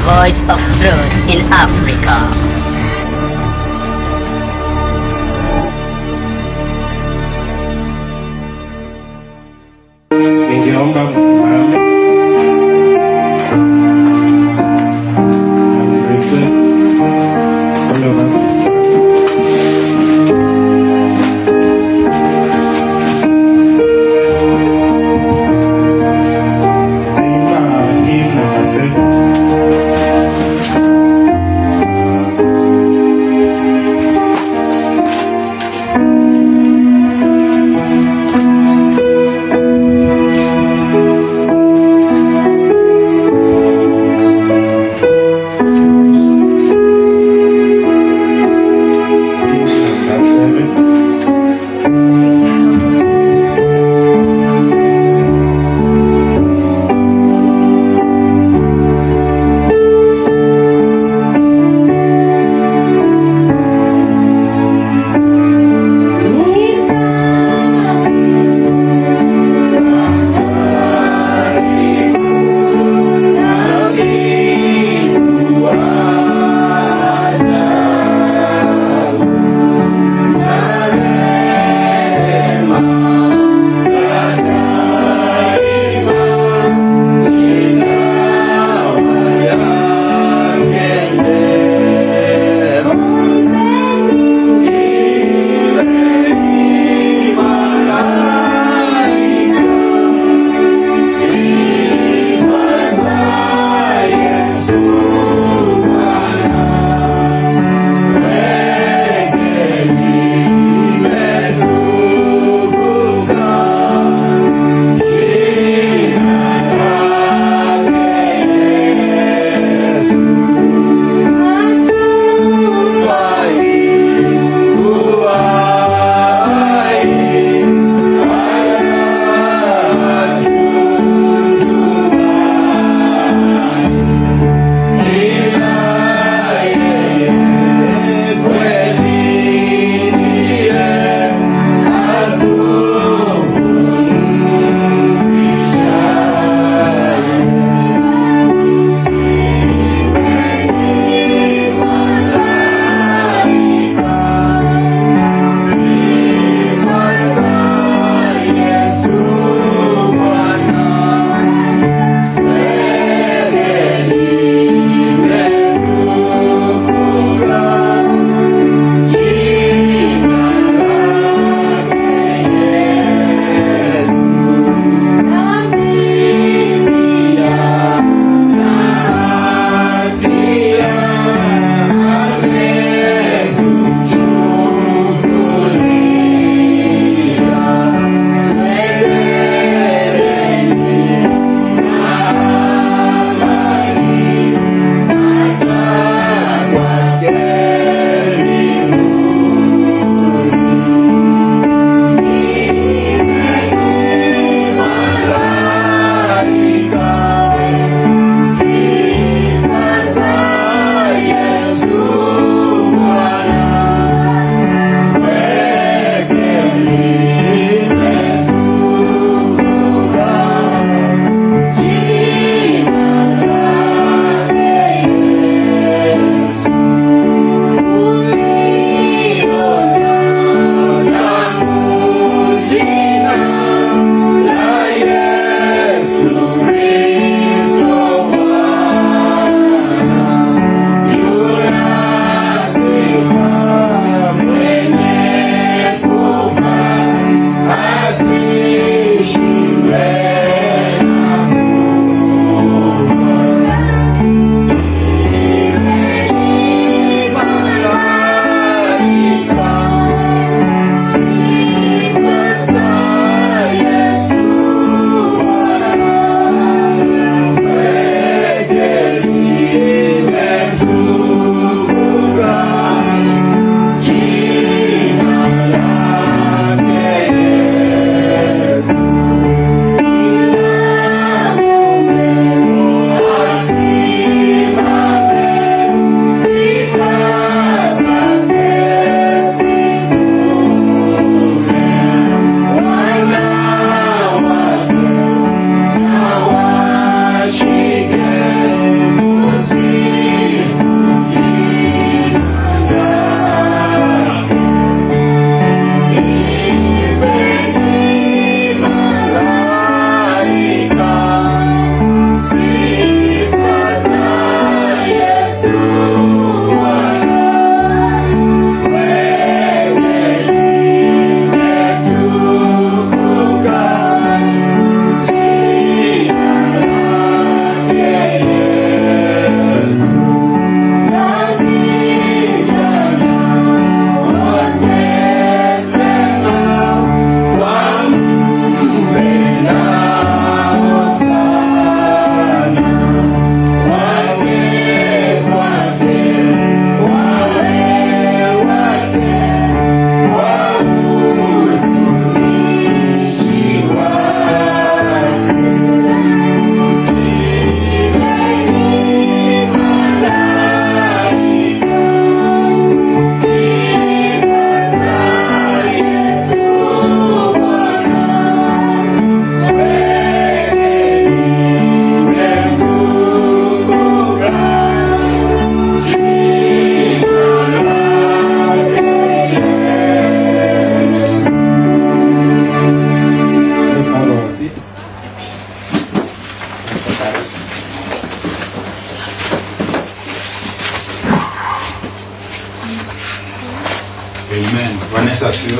voice of truth in Africa. Ningeomba msimame.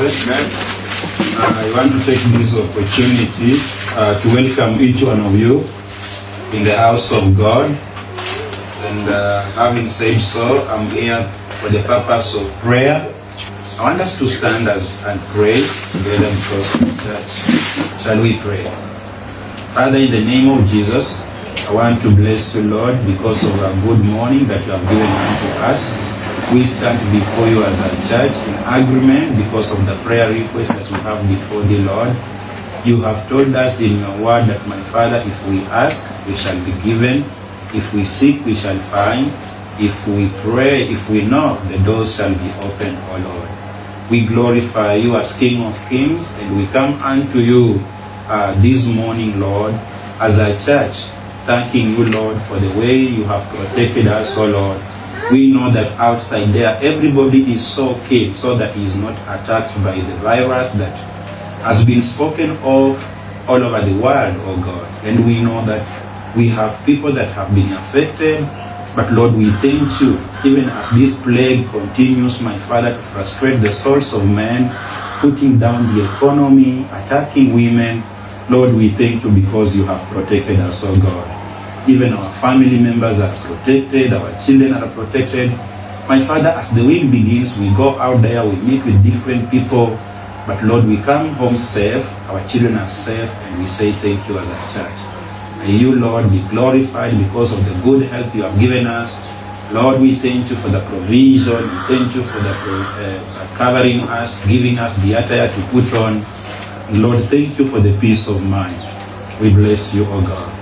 I want to take this opportunity to welcome each one of you in the house of God. And having said so, I'm here for the purpose of prayer. I want us to stand and pray together because of the church. Shall we pray? Father, in the name of Jesus, I want to bless you, Lord, because of our good morning that you have given unto us. We stand before you as a church in agreement because of the prayer request that we have before the Lord. You have told us in your word that, my Father, if we ask, we shall be given. If we seek, we shall find. If we pray, if we knock, the doors shall be opened, O Lord. We glorify you as King of Kings, and we come unto you this morning, Lord, as a church, thanking you, Lord, for the way you have protected us, O Lord. We know that outside there, everybody is so keen so that he is not attacked by the virus that has been spoken of all over the world, oh God. And we know that we have people that have been affected, but Lord, we thank you, even as this plague continues, my Father, to frustrate the souls of men, putting down the economy, attacking women. Lord, we thank you because you have protected us, oh God. Even our family members are protected, our children are protected. My Father, as the week begins, we go out there, we meet with different people, but Lord, we come home safe, our children are safe, and we say thank you as a church. May you, Lord, be glorified because of the good health you have given us. Lord, we thank you for the provision, we thank you for the covering us, giving us the attire to put on. Lord, thank you for the peace of mind. We bless you, O God.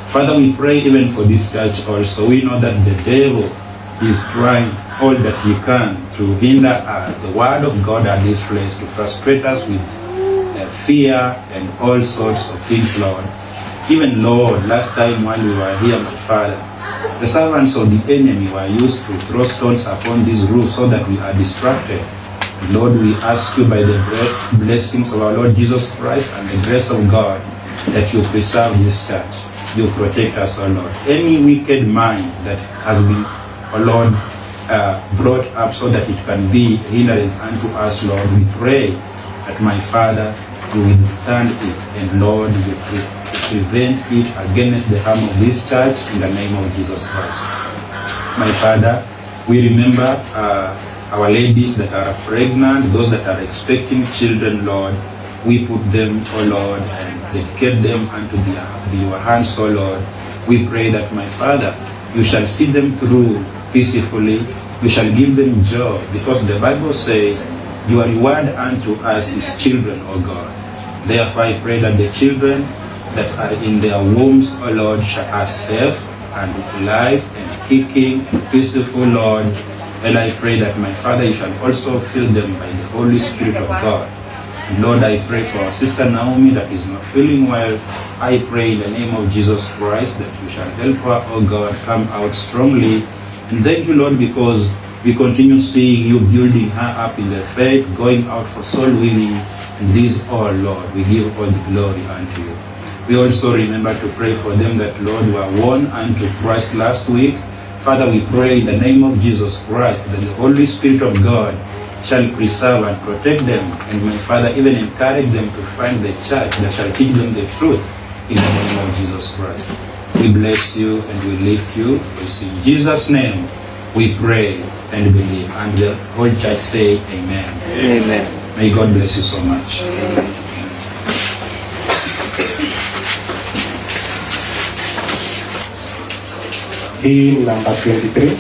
Father, we pray even for this church also. We know that the devil is trying all that he can to hinder the word of God at this place, to frustrate us with fear and all sorts of things, Lord. Even, Lord, last time while we were here, my Father, the servants of the enemy were used to throw stones upon this roof so that we are distracted. Lord, we ask you by the blessings of our Lord Jesus Christ and the grace of God that you preserve this church. You protect us, O Lord. Any wicked mind that has been, O Lord, brought up so that it can be a hindrance unto us, Lord, we pray that, my Father, you withstand it, and Lord, you prevent it against the harm of this church in the name of Jesus Christ. My Father, we remember our ladies that are pregnant, those that are expecting children, Lord. We put them, O Lord, and dedicate them unto your hands, O Lord. We pray that, my Father, you shall see them through peacefully. You shall give them joy, because the Bible says, your reward unto us is children, O God. Therefore, I pray that the children that are in their wombs, O Lord, are safe and alive and kicking and peaceful, Lord. And I pray that, my Father, you shall also fill them by the Holy Spirit of God. Lord, I pray for our sister Naomi that is not feeling well. I pray in the name of Jesus Christ that you shall help her, oh God, come out strongly. And thank you, Lord, because we continue seeing you building her up in the faith, going out for soul winning. And this all, Lord, we give all the glory unto you. We also remember to pray for them that, Lord, were won unto Christ last week. Father, we pray in the name of Jesus Christ that the Holy Spirit of God shall preserve and protect them, and my Father, even encourage them to find the church that shall teach them the truth in the name of Jesus Christ. We bless you and we lift you. It's in Jesus' name we pray and believe. And the whole church say amen. Amen. May God bless you so much. Hymn number 23.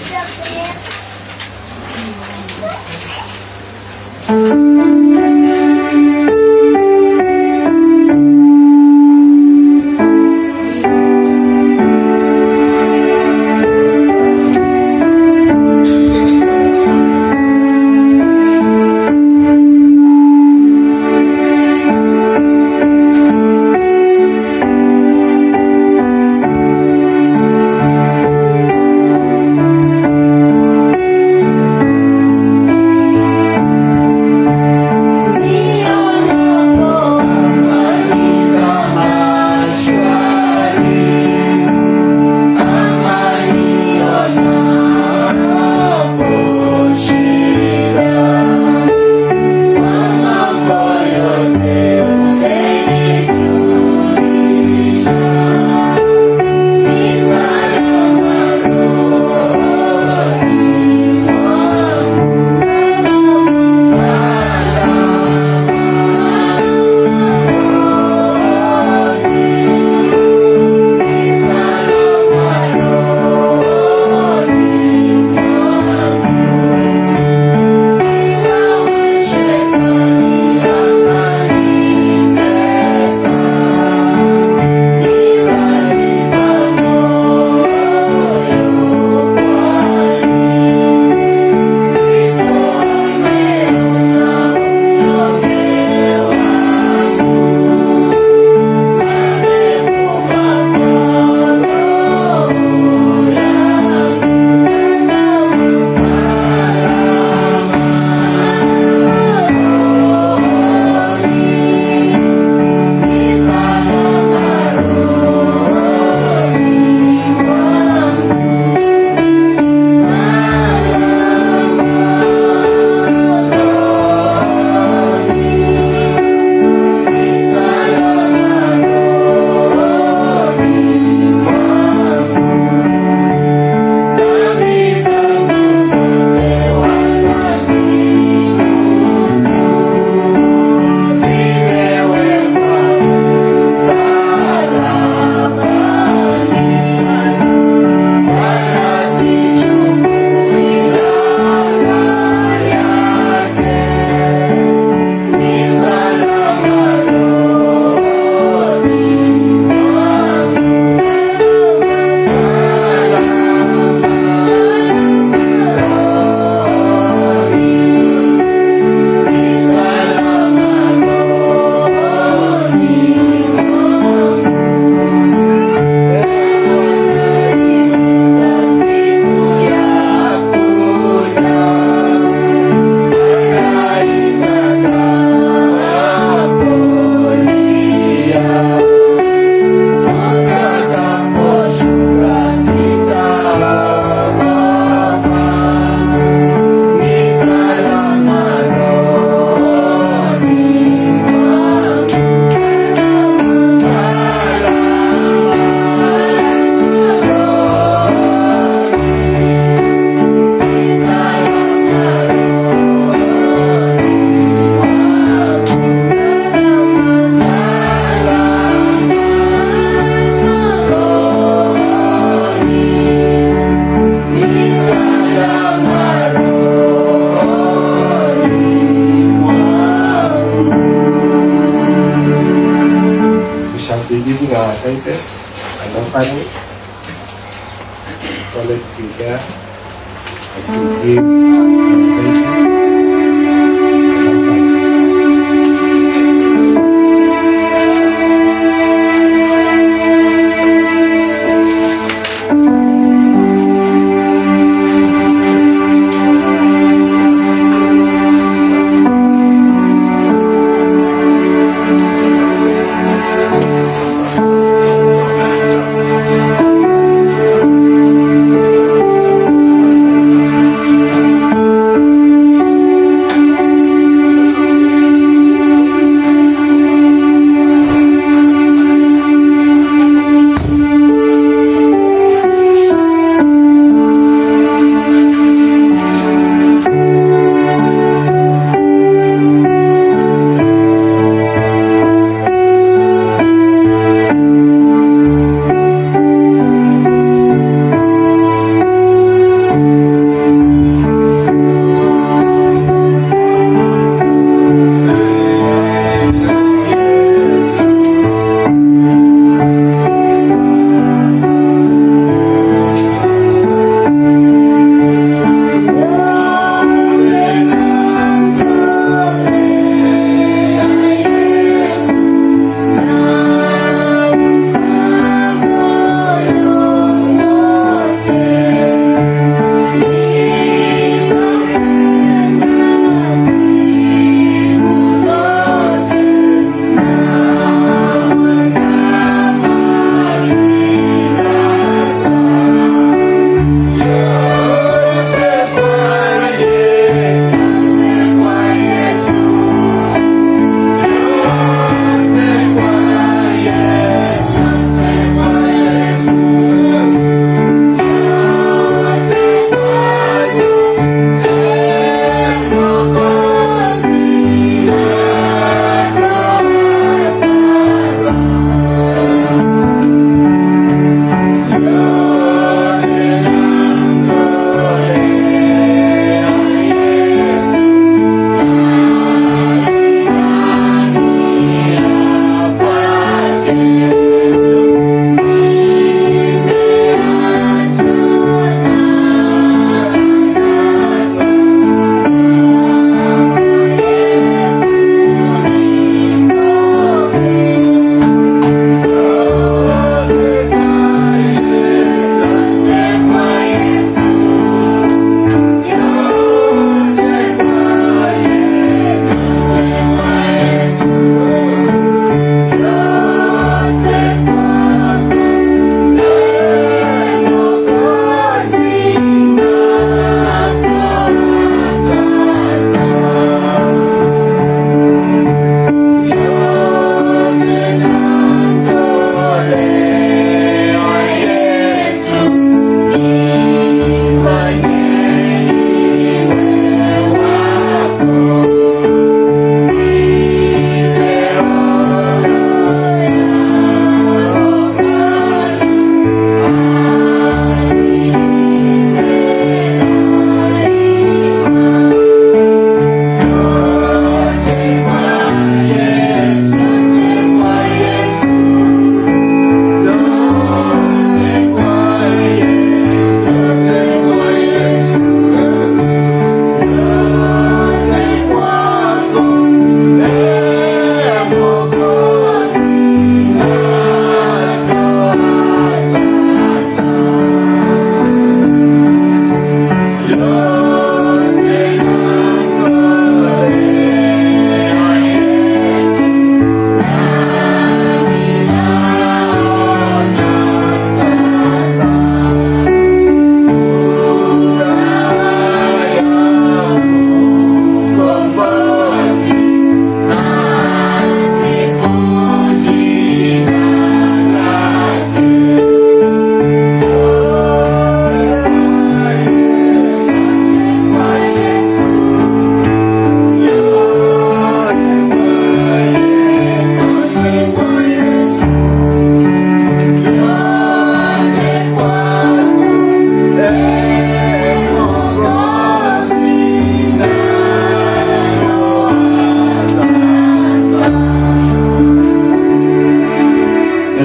be giving our tithes and offerings. So let's be there as we give our tithes and offerings.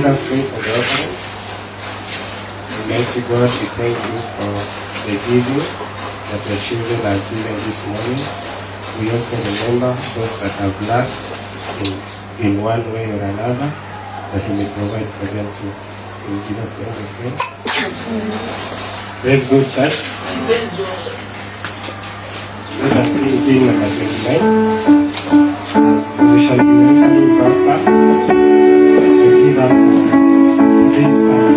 Let us pray for the offering. Almighty God, we thank you for the giving that the children are giving this morning. We also remember those that have lacked in one way or another, that we may provide for them too. In Jesus' name we pray. Praise God, church. Let us sing hymn number 29. So we shall be welcoming Pastor to give us this song.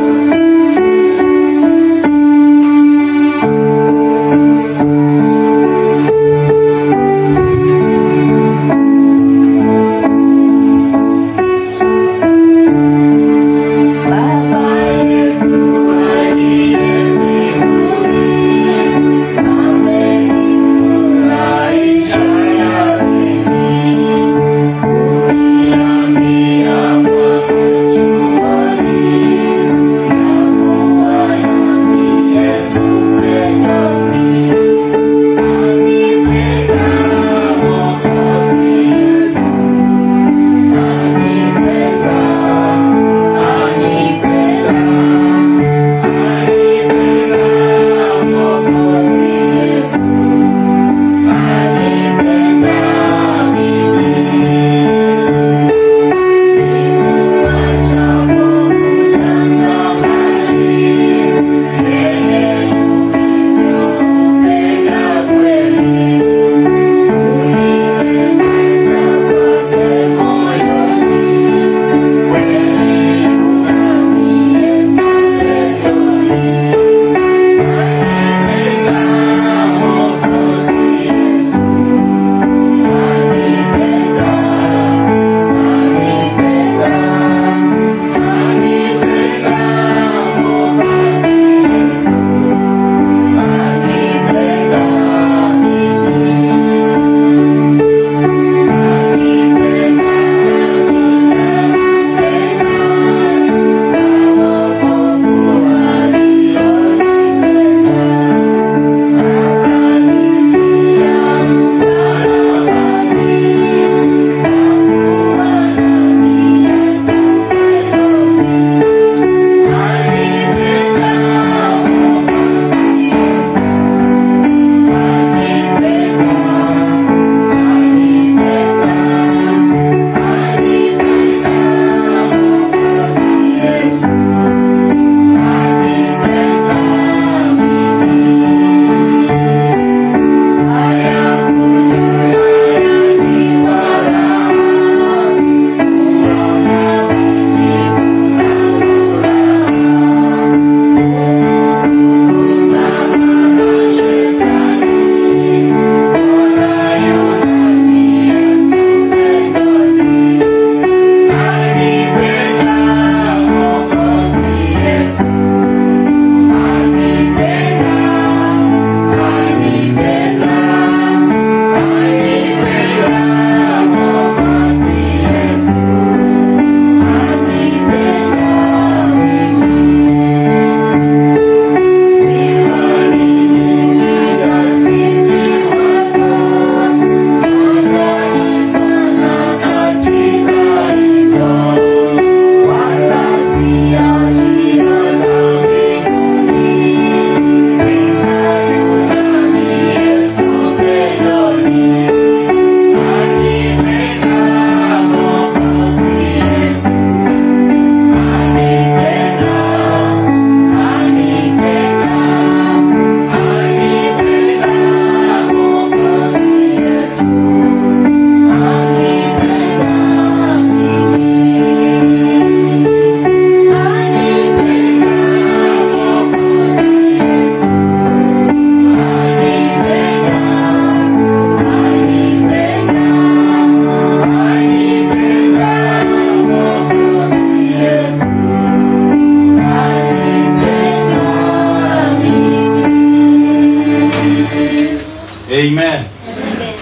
Amen. Amen.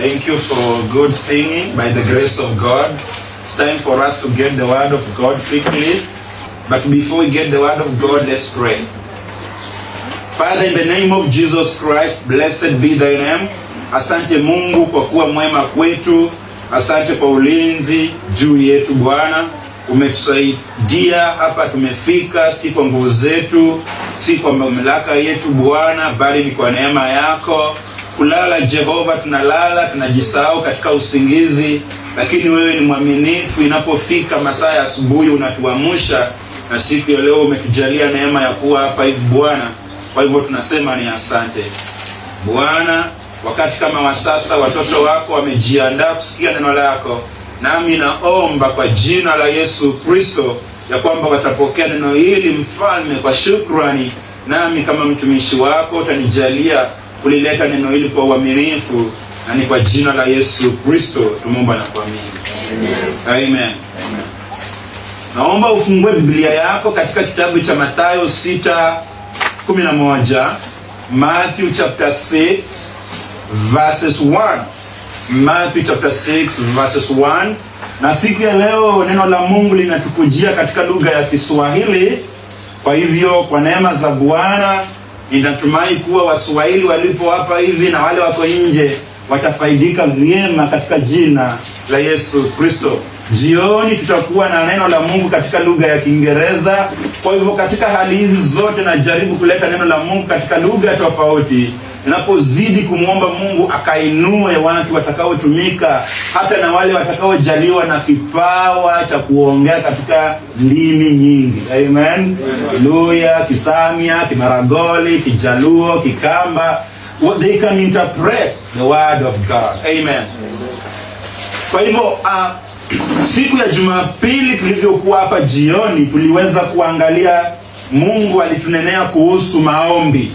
Thank you for good singing by the grace of God. It's time for us to get the word of God quickly. But before we get the word of God, let's pray. Father, in the name of Jesus Christ, blessed be thy name. Asante Mungu kwa kuwa mwema kwetu. Asante kwa ulinzi juu yetu Bwana. Umetusaidia hapa tumefika, si kwa nguvu zetu, si kwa mamlaka yetu Bwana, bali ni kwa neema yako. Kulala Jehova, tunalala tunajisahau katika usingizi, lakini wewe ni mwaminifu. Inapofika masaa ya asubuhi unatuamsha, na siku ya leo umetujalia neema ya kuwa hapa hivi Bwana. Kwa hivyo tunasema ni asante Bwana. Wakati kama wa sasa watoto wako wamejiandaa kusikia neno lako, nami naomba kwa jina la Yesu Kristo ya kwamba watapokea neno hili Mfalme kwa shukrani, nami kama mtumishi wako utanijalia kulileta neno hili kwa uaminifu, na ni kwa jina la Yesu Kristo tumeomba na kuamini. Amen. Amen. Naomba ufungue Biblia yako katika kitabu cha Mathayo 6:11. Matthew chapter 6 verses 1. Matthew chapter 6 verses 1. Na siku ya leo neno la Mungu linatukujia katika lugha ya Kiswahili. Kwa hivyo kwa neema za Bwana ninatumai kuwa Waswahili walipo hapa hivi na wale wako nje watafaidika vyema katika jina la Yesu Kristo. Jioni tutakuwa na neno la Mungu katika lugha ya Kiingereza. Kwa hivyo katika hali hizi zote najaribu kuleta neno la Mungu katika lugha tofauti, ninapozidi kumwomba Mungu akainue watu watakaotumika, hata na wale watakaojaliwa na kipawa cha kuongea katika ndimi nyingi. Amen. Haleluya. Kisamia, Kimaragoli, Kijaluo, Kikamba, they can interpret the word of God. Amen. Kwa hivyo siku ya Jumapili tulivyokuwa hapa jioni, tuliweza kuangalia Mungu alitunenea kuhusu maombi.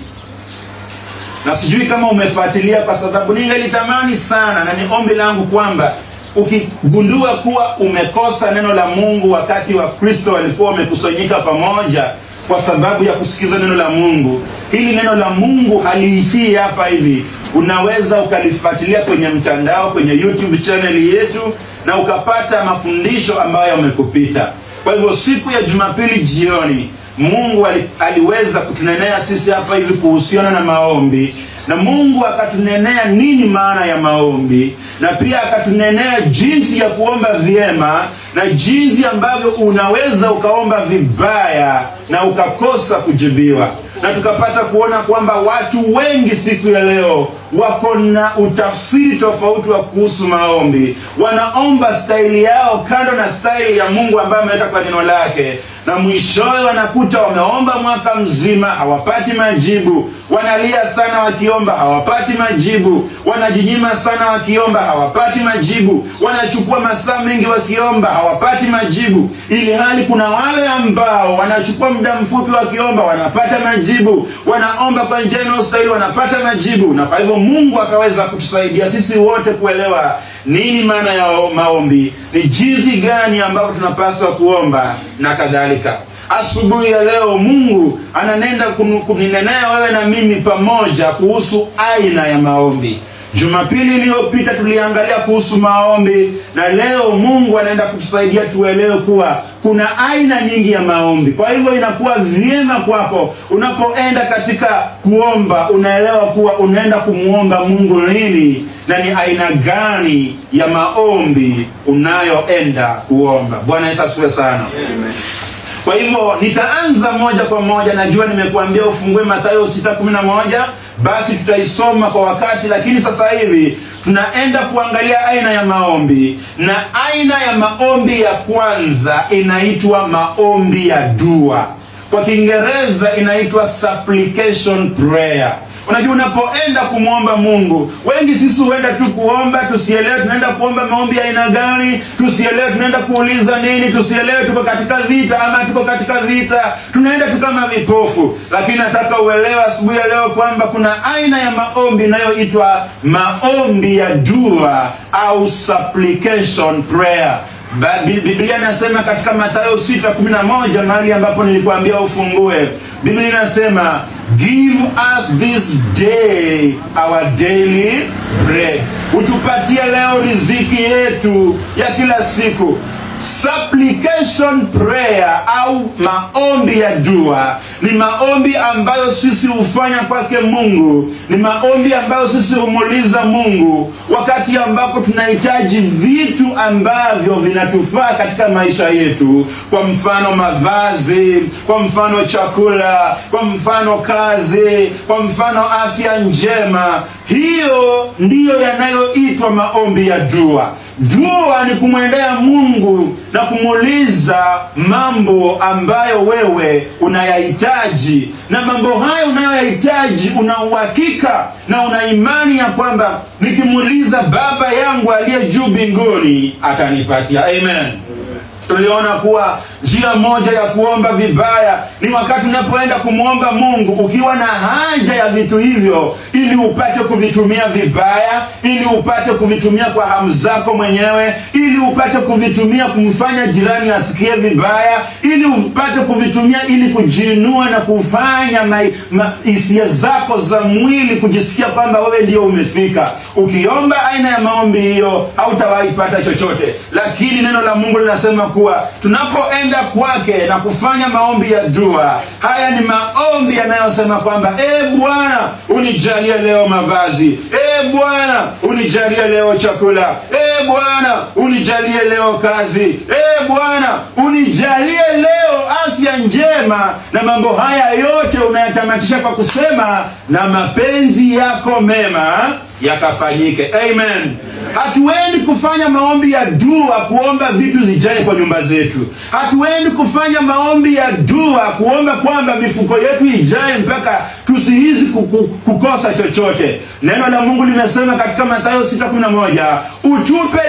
Na sijui kama umefuatilia, kwa sababu ningelitamani sana, na ni ombi langu kwamba ukigundua kuwa umekosa neno la Mungu wakati wa Kristo walikuwa wamekusanyika pamoja kwa sababu ya kusikiza neno la Mungu, hili neno la Mungu haliishii hapa hivi. Unaweza ukalifuatilia kwenye mtandao, kwenye YouTube channel yetu, na ukapata mafundisho ambayo yamekupita. Kwa hivyo siku ya Jumapili jioni Mungu aliweza kutunenea sisi hapa hivi kuhusiana na maombi, na Mungu akatunenea nini maana ya maombi, na pia akatunenea jinsi ya kuomba vyema na jinsi ambavyo unaweza ukaomba vibaya na ukakosa kujibiwa. Na tukapata kuona kwamba watu wengi siku ya leo wako na utafsiri tofauti wa kuhusu maombi. Wanaomba staili yao kando na staili ya Mungu ambaye ameweka kwa neno lake, na mwishowe wanakuta wameomba mwaka mzima hawapati majibu. Wanalia sana wakiomba hawapati majibu. Wanajinyima sana wakiomba hawapati majibu. Wanachukua masaa mengi wakiomba hawapati majibu. Ili hali kuna wale ambao wanachukua muda mfupi wakiomba wanapata majibu. Wanaomba kwa njia inayostahili wanapata majibu. Na kwa hivyo Mungu akaweza kutusaidia sisi wote kuelewa nini maana ya maombi, ni jinsi gani ambao tunapaswa kuomba na kadhalika. Asubuhi ya leo Mungu ananenda kuninenea wewe na mimi pamoja kuhusu aina ya maombi. Jumapili iliyopita tuliangalia kuhusu maombi, na leo Mungu anaenda kutusaidia tuelewe kuwa kuna aina nyingi ya maombi. Kwa hivyo inakuwa vyema kwako unapoenda katika kuomba, unaelewa kuwa unaenda kumuomba Mungu nini na ni aina gani ya maombi unayoenda kuomba. Bwana Yesu asifiwe sana. Amen. Kwa hivyo nitaanza moja kwa moja. Najua nimekuambia ufungue Mathayo 6:11, basi tutaisoma kwa wakati, lakini sasa hivi tunaenda kuangalia aina ya maombi. Na aina ya maombi ya kwanza inaitwa maombi ya dua. Kwa Kiingereza inaitwa supplication prayer. Unajua, unapoenda kumwomba Mungu, wengi sisi huenda tu kuomba, tusielewe tunaenda kuomba maombi ya aina gani, tusielewe tunaenda kuuliza nini, tusielewe tuko katika vita ama tuko katika vita, tunaenda tu kama vipofu. Lakini nataka uelewe asubuhi ya leo kwamba kuna aina ya maombi inayoitwa maombi ya dua au supplication prayer. Biblia inasema katika Mathayo 6:11, mahali ambapo nilikuambia ufungue, Biblia inasema, give us this day our daily bread. Utupatie leo riziki yetu ya kila siku. Supplication prayer au maombi ya dua ni maombi ambayo sisi hufanya kwake Mungu. Ni maombi ambayo sisi humuuliza Mungu wakati ambapo tunahitaji vitu ambavyo vinatufaa katika maisha yetu. Kwa mfano mavazi, kwa mfano chakula, kwa mfano kazi, kwa mfano afya njema. Hiyo ndiyo yanayoitwa maombi ya dua. Dua ni kumwendea Mungu na kumuuliza mambo ambayo wewe unayahitaji, na mambo hayo unayoyahitaji una uhakika na una imani ya kwamba nikimuuliza Baba yangu aliye juu mbinguni atanipatia. Amen. Tuliona kuwa njia moja ya kuomba vibaya ni wakati unapoenda kumwomba Mungu ukiwa na haja ya vitu hivyo, ili upate kuvitumia vibaya, ili upate kuvitumia kwa hamu zako mwenyewe, ili upate kuvitumia kumfanya jirani asikie vibaya, ili upate kuvitumia ili kujiinua na kufanya hisia zako za mwili kujisikia kwamba wewe ndio umefika. Ukiomba aina ya maombi hiyo hautawahi pata chochote. Lakini neno la Mungu linasema kuwa tunapoenda kwake na kufanya maombi ya dua, haya ni maombi yanayosema kwamba Bwana unijalie leo mavazi, Bwana unijalie leo chakula, Bwana unijalie leo kazi, Bwana unijalie leo afya njema. Na mambo haya yote unayatamatisha kwa kusema na mapenzi yako mema yakafanyike. Amen. Hatuendi kufanya maombi ya dua kuomba vitu zijae kwa nyumba zetu. Hatuendi kufanya maombi ya dua kuomba kwamba mifuko yetu ijae mpaka tusihizi kukosa chochote. Neno la Mungu limesema katika Mathayo 6:11, utupe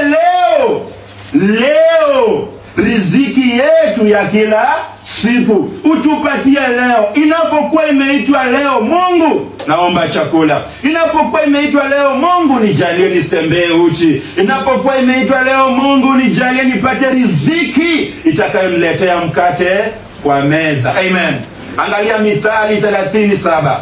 leo riziki yetu ya kila siku. Utupatie leo. Inapokuwa imeitwa leo, Mungu naomba chakula. Inapokuwa imeitwa leo, Mungu nijalie nisitembee uchi. Inapokuwa imeitwa leo, Mungu nijalie nipate riziki itakayoniletea mkate kwa meza. Amen. Angalia Mithali 37.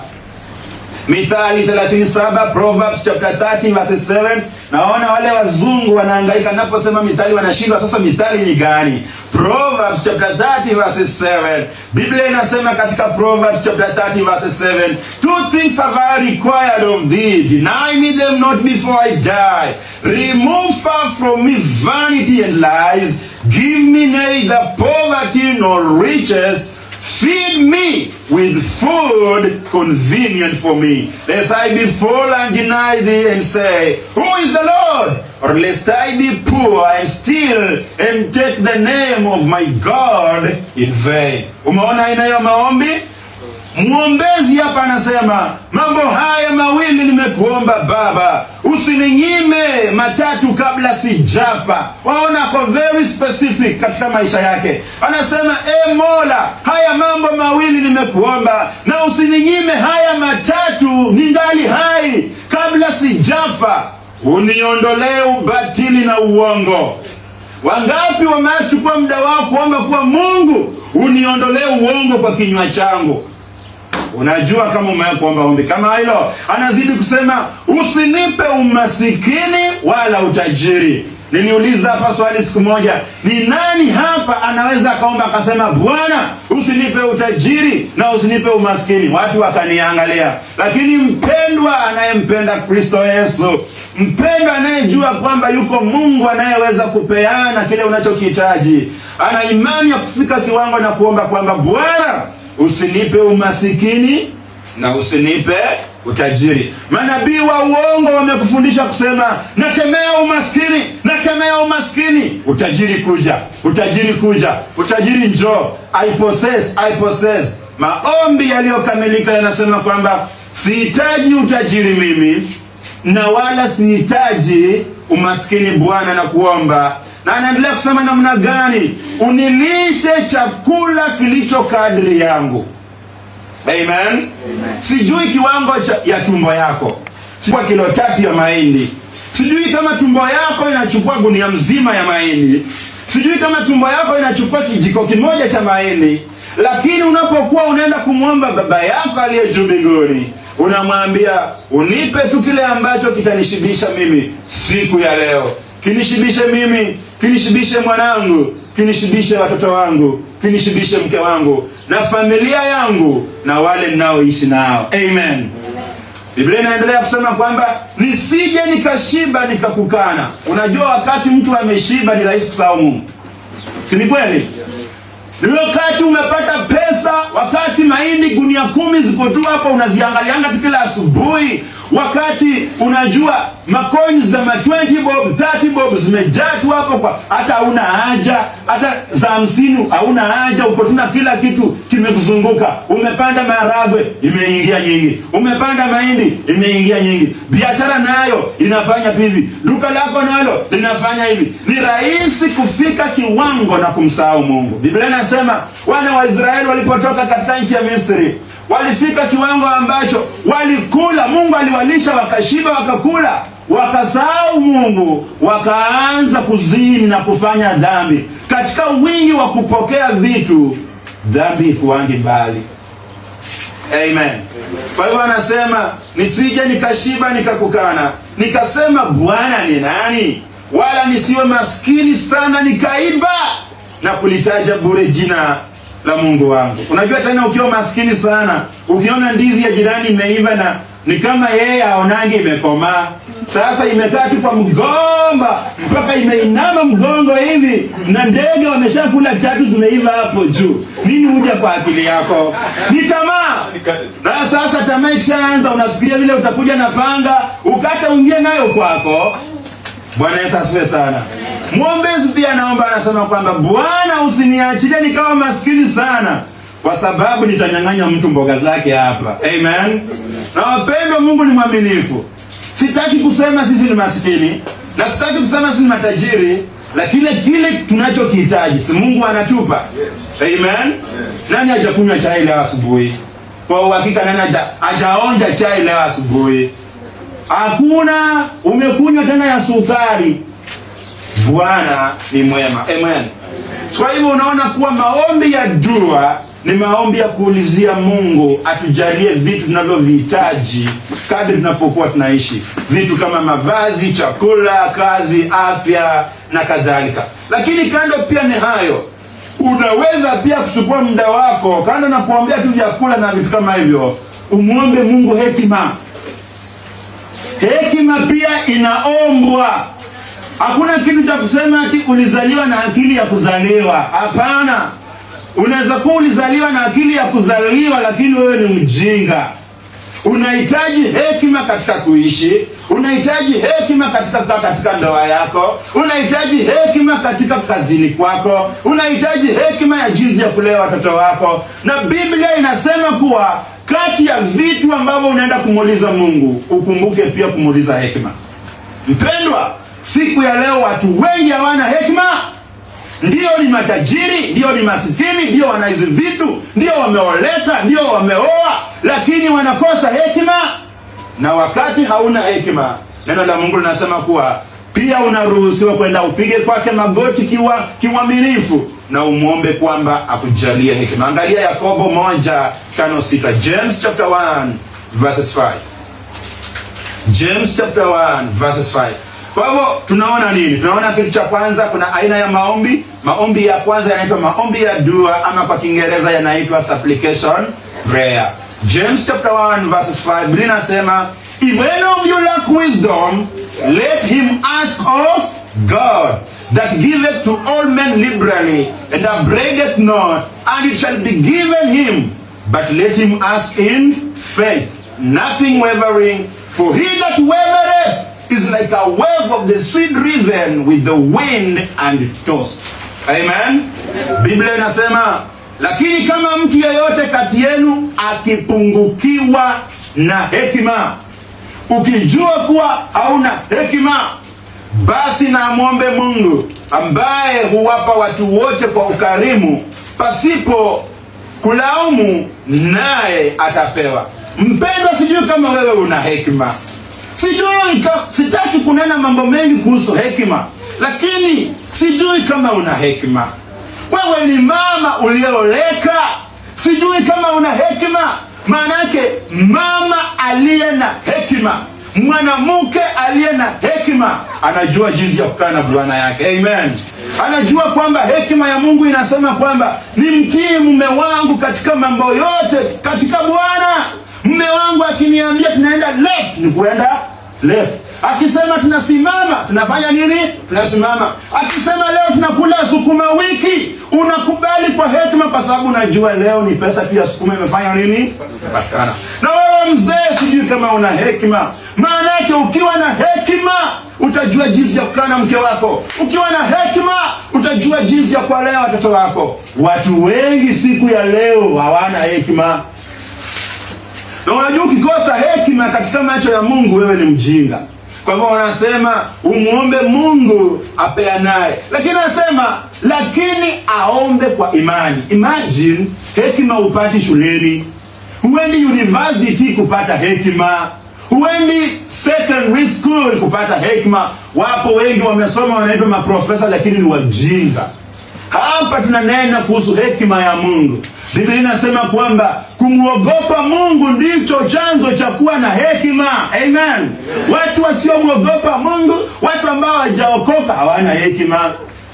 Mithali 37, Proverbs chapter 30 verse 7. Naona wale wazungu wanahangaika naposema Mithali wanashindwa, sasa Mithali ni gani? Proverbs chapter 30 verse 7. Biblia inasema katika Proverbs chapter 30 verse 7, two things have I required of thee, deny me them not before I die. Remove far from me vanity and lies, give me neither poverty nor riches. Feed me with food convenient for me, lest I be full and deny thee and say, who is the Lord? Or lest I be poor and steal and take the name of my God in vain. Umeona inayo maombi? Mwombezi hapa anasema mambo haya mawili nimekuomba Baba, usininyime matatu kabla sijafa. Waona kwa very specific katika maisha yake. Anasema Mola, haya mambo mawili nimekuomba na usininyime haya matatu ningali hai kabla sijafa. Uniondolee ubatili na uongo. Wangapi wamechukua muda wao kuomba kwa Mungu, uniondolee uongo kwa kinywa changu? Unajua kama umekuomba ombi kama hilo, anazidi kusema usinipe umasikini wala utajiri. Niliuliza hapa swali siku moja, ni nani hapa anaweza akaomba akasema Bwana usinipe utajiri na usinipe umaskini? Watu wakaniangalia. Lakini mpendwa anayempenda Kristo Yesu, mpendwa anayejua kwamba yuko Mungu anayeweza kupeana kile unachokihitaji, ana imani ya kufika kiwango na kuomba kwamba Bwana usinipe umasikini na usinipe utajiri. Manabii wa uongo wamekufundisha kusema nakemea umaskini, nakemea umaskini. Utajiri kuja, utajiri kuja, utajiri njoo. I possess. Maombi yaliyokamilika yanasema kwamba sihitaji utajiri mimi na wala sihitaji umaskini Bwana, na kuomba. Na anaendelea kusema namna gani? Unilishe chakula kilicho kadri yangu. Amen. Sijui kiwango ya tumbo yako. Sijui kilo 3 ya mahindi. Sijui kama tumbo yako inachukua gunia mzima ya mahindi. Sijui kama tumbo yako inachukua kijiko kimoja cha mahindi. Lakini unapokuwa unaenda kumwomba Baba yako aliye juu mbinguni, unamwambia unipe tu kile ambacho kitanishibisha mimi siku ya leo. Kinishibishe mimi, kinishibishe mwanangu, kinishibishe watoto wangu, kinishibishe mke wangu na familia yangu na wale ninaoishi nao. Amen. Biblia inaendelea kusema kwamba nisije nikashiba nikakukana. Unajua wakati mtu ameshiba ni rahisi kusahau Mungu. Si ni kweli? Ni wakati umepata pesa, wakati mahindi gunia 10 ziko tu hapo unaziangalianga kila asubuhi, wakati unajua macoins za 20 bob, 30 bob zimejaa tu hapo, kwa hata hauna haja, hata za 50 hauna haja, uko tuna kila kitu kimekuzunguka. Umepanda maharagwe, imeingia nyingi. Umepanda mahindi, imeingia nyingi. Biashara nayo inafanya hivi, duka lako nalo linafanya hivi. Ni rahisi kufika kiwango na kumsahau Mungu. Biblia inasema wana wa Israeli walipotoka katika nchi ya Misri, walifika kiwango ambacho walikula, Mungu aliwalisha wakashiba, wakakula, wakasahau Mungu, wakaanza kuzini na kufanya dhambi. Katika wingi wa kupokea vitu, dhambi ikuangi mbali. Amen. Kwa hiyo anasema nisije nikashiba nikakukana, nikasema Bwana ni nani, wala nisiwe maskini sana nikaiba na kulitaja bure jina la Mungu wangu. Unajua tena ukiwa maskini sana, ukiona ndizi ya jirani imeiva na ni kama yeye aonangi imekomaa. Sasa imekaa tu kwa mgomba mpaka imeinama mgongo hivi na ndege wameshakula 3 zimeiva hapo juu. Nini huja kwa akili yako? Ni tamaa. Na sasa tamaa ikishaanza unafikiria vile utakuja na panga ukata uingie nayo kwako. Bwana Yesu asifiwe sana. Mwombezi pia anaomba, anasema kwamba Bwana usiniachilie nikawa maskini sana, kwa sababu nitanyang'anya mtu mboga zake hapa. Amen. Na wapendwa, Mungu ni mwaminifu. Sitaki kusema sisi ni maskini na sitaki kusema sisi ni matajiri, lakini kile tunachokihitaji si Mungu anatupa. Amen. Nani hajakunywa chai leo asubuhi? Kwa uhakika nani hajaonja chai leo asubuhi? Hakuna. Umekunywa tena ya sukari. Bwana ni mwema. Amen. Kwa hivyo unaona kuwa maombi ya dua ni maombi ya kuulizia Mungu atujalie vitu tunavyovihitaji kadri tunapokuwa tunaishi. Vitu kama mavazi, chakula, kazi, afya na kadhalika. Lakini kando pia ni hayo, unaweza pia kuchukua muda wako, kando na kuombea tu vyakula na vitu kama hivyo, umuombe Mungu hekima. Hekima pia inaombwa. Hakuna kitu cha kusema ati ulizaliwa na akili ya kuzaliwa. Hapana. Unaweza kuwa ulizaliwa na akili ya kuzaliwa lakini wewe ni mjinga. Unahitaji hekima katika kuishi, unahitaji hekima katika ndoa yako, unahitaji hekima katika kazini kwako, unahitaji hekima ya jinsi ya kulea watoto wako. Na Biblia inasema kuwa kati ya vitu ambavyo unaenda kumuuliza Mungu, ukumbuke pia kumuuliza hekima. Mpendwa, siku ya leo watu wengi hawana hekima. Ndio ni matajiri, ndio ni masikini, ndio wana hizi vitu, ndio wameoleka, ndio wameoa, lakini wanakosa hekima. Na wakati hauna hekima, neno la Mungu linasema kuwa pia unaruhusiwa kwenda upige kwake magoti kiuaminifu na umuombe kwamba akujalie hekima. Angalia Yakobo 1:5-6. James chapter 1 verses 5. James chapter 1 verses 5. Kwa hivyo tunaona nini? Tunaona kitu cha kwanza, kuna aina ya maombi. Maombi ya kwanza yanaitwa maombi ya dua, ama kwa Kiingereza yanaitwa supplication prayer. James chapter 1 verses 5, Biblia inasema, if any of you lack wisdom, let him ask of God, that giveth to all men liberally, and upbraideth not, and it shall be given him. But let him ask in faith, nothing wavering, for he that wavereth is like a wave of the sea driven with the wind and tossed. Amen. Biblia inasema, lakini kama mtu yeyote kati yenu akipungukiwa na hekima, ukijua kuwa hauna hekima, basi na amwombe Mungu ambaye huwapa watu wote kwa ukarimu pasipo kulaumu, naye atapewa. Mpendwa, sijui kama wewe una hekima. Sitaki kunena mambo mengi kuhusu hekima, lakini sijui kama una hekima. Wewe ni mama ulioleka, sijui kama una hekima. Maana yake mama aliye na hekima Mwanamke aliye na hekima anajua jinsi ya kukaa na bwana yake. Amen. Anajua kwamba hekima ya Mungu inasema kwamba nimtii mume wangu katika mambo yote katika Bwana. Mume wangu akiniambia tunaenda left, ni kuenda left. Akisema tunasimama, tunafanya nini? Tunasimama. Akisema leo tunakula sukuma wiki, unakubali kwa hekima, kwa sababu unajua leo ni pesa tu ya sukuma imefanya nini? Patikana. Na wewe mzee, sijui kama una hekima. Maana yake ukiwa na hekima utajua jinsi ya kukaa na mke wako. Ukiwa na hekima utajua jinsi ya kuwalea watoto wako. Watu wengi siku ya leo hawana hekima. Na unajua ukikosa hekima katika macho ya Mungu, wewe ni mjinga. Kwa hivyo wanasema umuombe Mungu apeanaye, lakini anasema lakini aombe kwa imani. Imagine, hekima upati shuleni, huendi university kupata hekima, huendi secondary school kupata hekima. Wapo wengi wamesoma wanaitwa maprofesa, lakini ni wajinga. Hapa tunanena kuhusu hekima ya Mungu. Biblia inasema kwamba kumwogopa Mungu ndicho chanzo cha kuwa na hekima. Amen. Watu wasiomwogopa Mungu, watu ambao hawajaokoka, hawana hekima.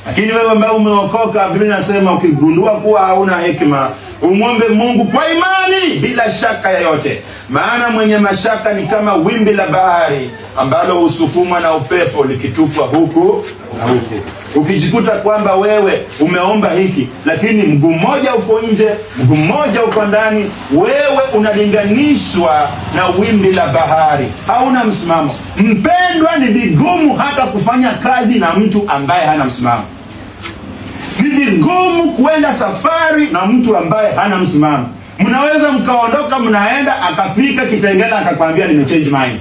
Lakini wewe ambaye umeokoka, Biblia inasema ukigundua kuwa hauna hekima, umwombe Mungu kwa imani bila shaka yoyote. Maana mwenye mashaka ni kama wimbi la bahari ambalo husukumwa na upepo likitupwa huku na huku. Ukijikuta kwamba wewe umeomba hiki, lakini mguu mmoja uko nje, mguu mmoja uko ndani, wewe unalinganishwa na wimbi la bahari, hauna msimamo. Mpendwa, ni vigumu hata kufanya kazi na mtu ambaye hana msimamo. Ni vigumu kuenda safari na mtu ambaye hana msimamo. Mnaweza mkaondoka, mnaenda, akafika Kitengela akakwambia nimechange mind.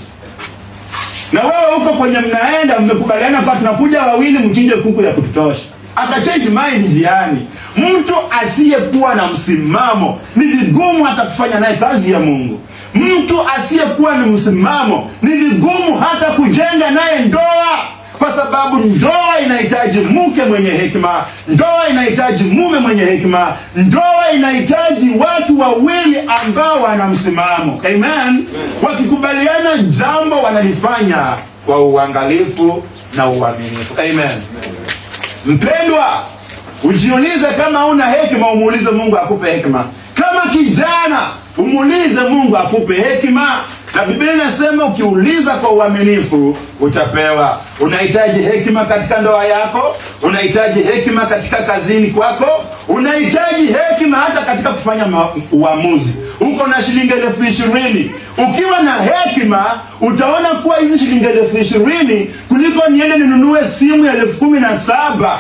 Na wewe uko kwenye mnaenda, mmekubaliana kwa tunakuja wawili mchinje kuku ya kututosha, akachange mind njiani. Mtu asiyekuwa na msimamo ni vigumu hata kufanya naye kazi ya Mungu. Mtu asiyekuwa na msimamo ni vigumu hata kujenga naye ndoa, kwa sababu ndoa inahitaji mke mwenye hekima, ndoa inahitaji mume mwenye hekima, ndoa inahitaji watu wawili ambao wana msimamo. Amen. Wakikubaliana jambo wanalifanya kwa uangalifu na uaminifu. Amen. Mpendwa, ujiulize kama una hekima, umuulize Mungu akupe hekima. Kama kijana, umuulize Mungu akupe hekima. Na Biblia inasema ukiuliza kwa uaminifu utapewa. Unahitaji hekima katika ndoa yako, unahitaji hekima katika kazini kwako, unahitaji hekima hata katika kufanya uamuzi. Uko na shilingi 20,000, ukiwa na hekima utaona kuwa hizi shilingi 20,000 kuliko niende ninunue simu ya 17,000.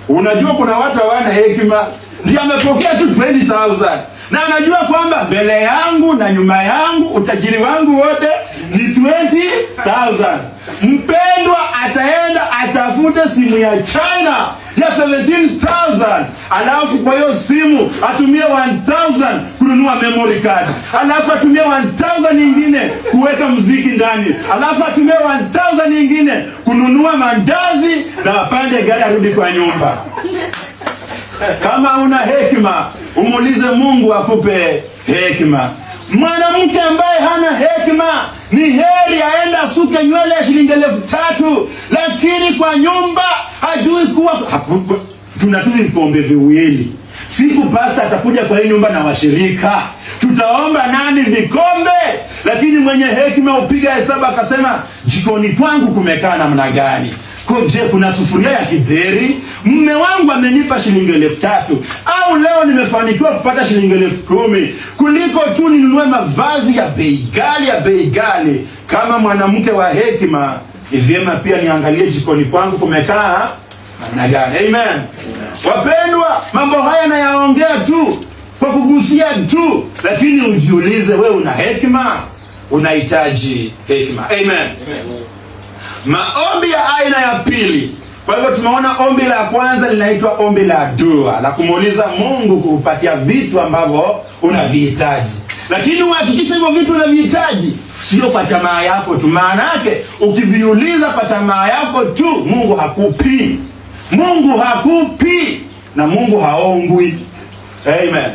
Unajua kuna watu hawana hekima, ndiye amepokea tu 20,000 na anajua kwamba mbele yangu na nyuma yangu utajiri wangu wote ni 20,000. Mpendwa, ataenda atafute simu ya China ya 17,000, alafu kwa hiyo simu atumie 1,000 kununua memory card, alafu atumie 1,000 nyingine kuweka muziki ndani, alafu atumie 1,000 nyingine kununua mandazi na apande gari arudi kwa nyumba. Kama una hekima, umuulize Mungu akupe hekima. Mwanamke ambaye hana hekima ni heri aende asuke nywele ya shilingi 3,000, lakini kwa nyumba hajui kuwa tunatuzi vikombe viwili. Siku pasta atakuja kwa hii nyumba na washirika, tutaomba nani vikombe, lakini mwenye hekima upiga hesabu akasema jikoni kwangu kumekaa namna gani? Je, kuna sufuria ya kidheri? Mume wangu amenipa shilingi 3,000, au leo nimefanikiwa kupata shilingi 10,000 kuliko tu ninunue mavazi ya bei ghali. Kama mwanamke wa hekima, ni vyema pia niangalie jikoni kwangu kumekaa namna gani. Amen. Wapendwa, mambo haya nayaongea tu kwa kugusia tu, lakini ujiulize, wewe una hekima? Unahitaji hekima. Amen. Maombi ya aina ya pili. Kwa hivyo tumeona ombi la kwanza linaitwa ombi la dua, la kumuuliza Mungu kukupatia vitu ambavyo unavihitaji. Lakini uhakikishe hivyo vitu unavihitaji sio kwa tamaa yako tu. Maana yake ukiviuliza kwa tamaa yako tu, Mungu hakupi. Mungu hakupi na Mungu haongwi. Amen.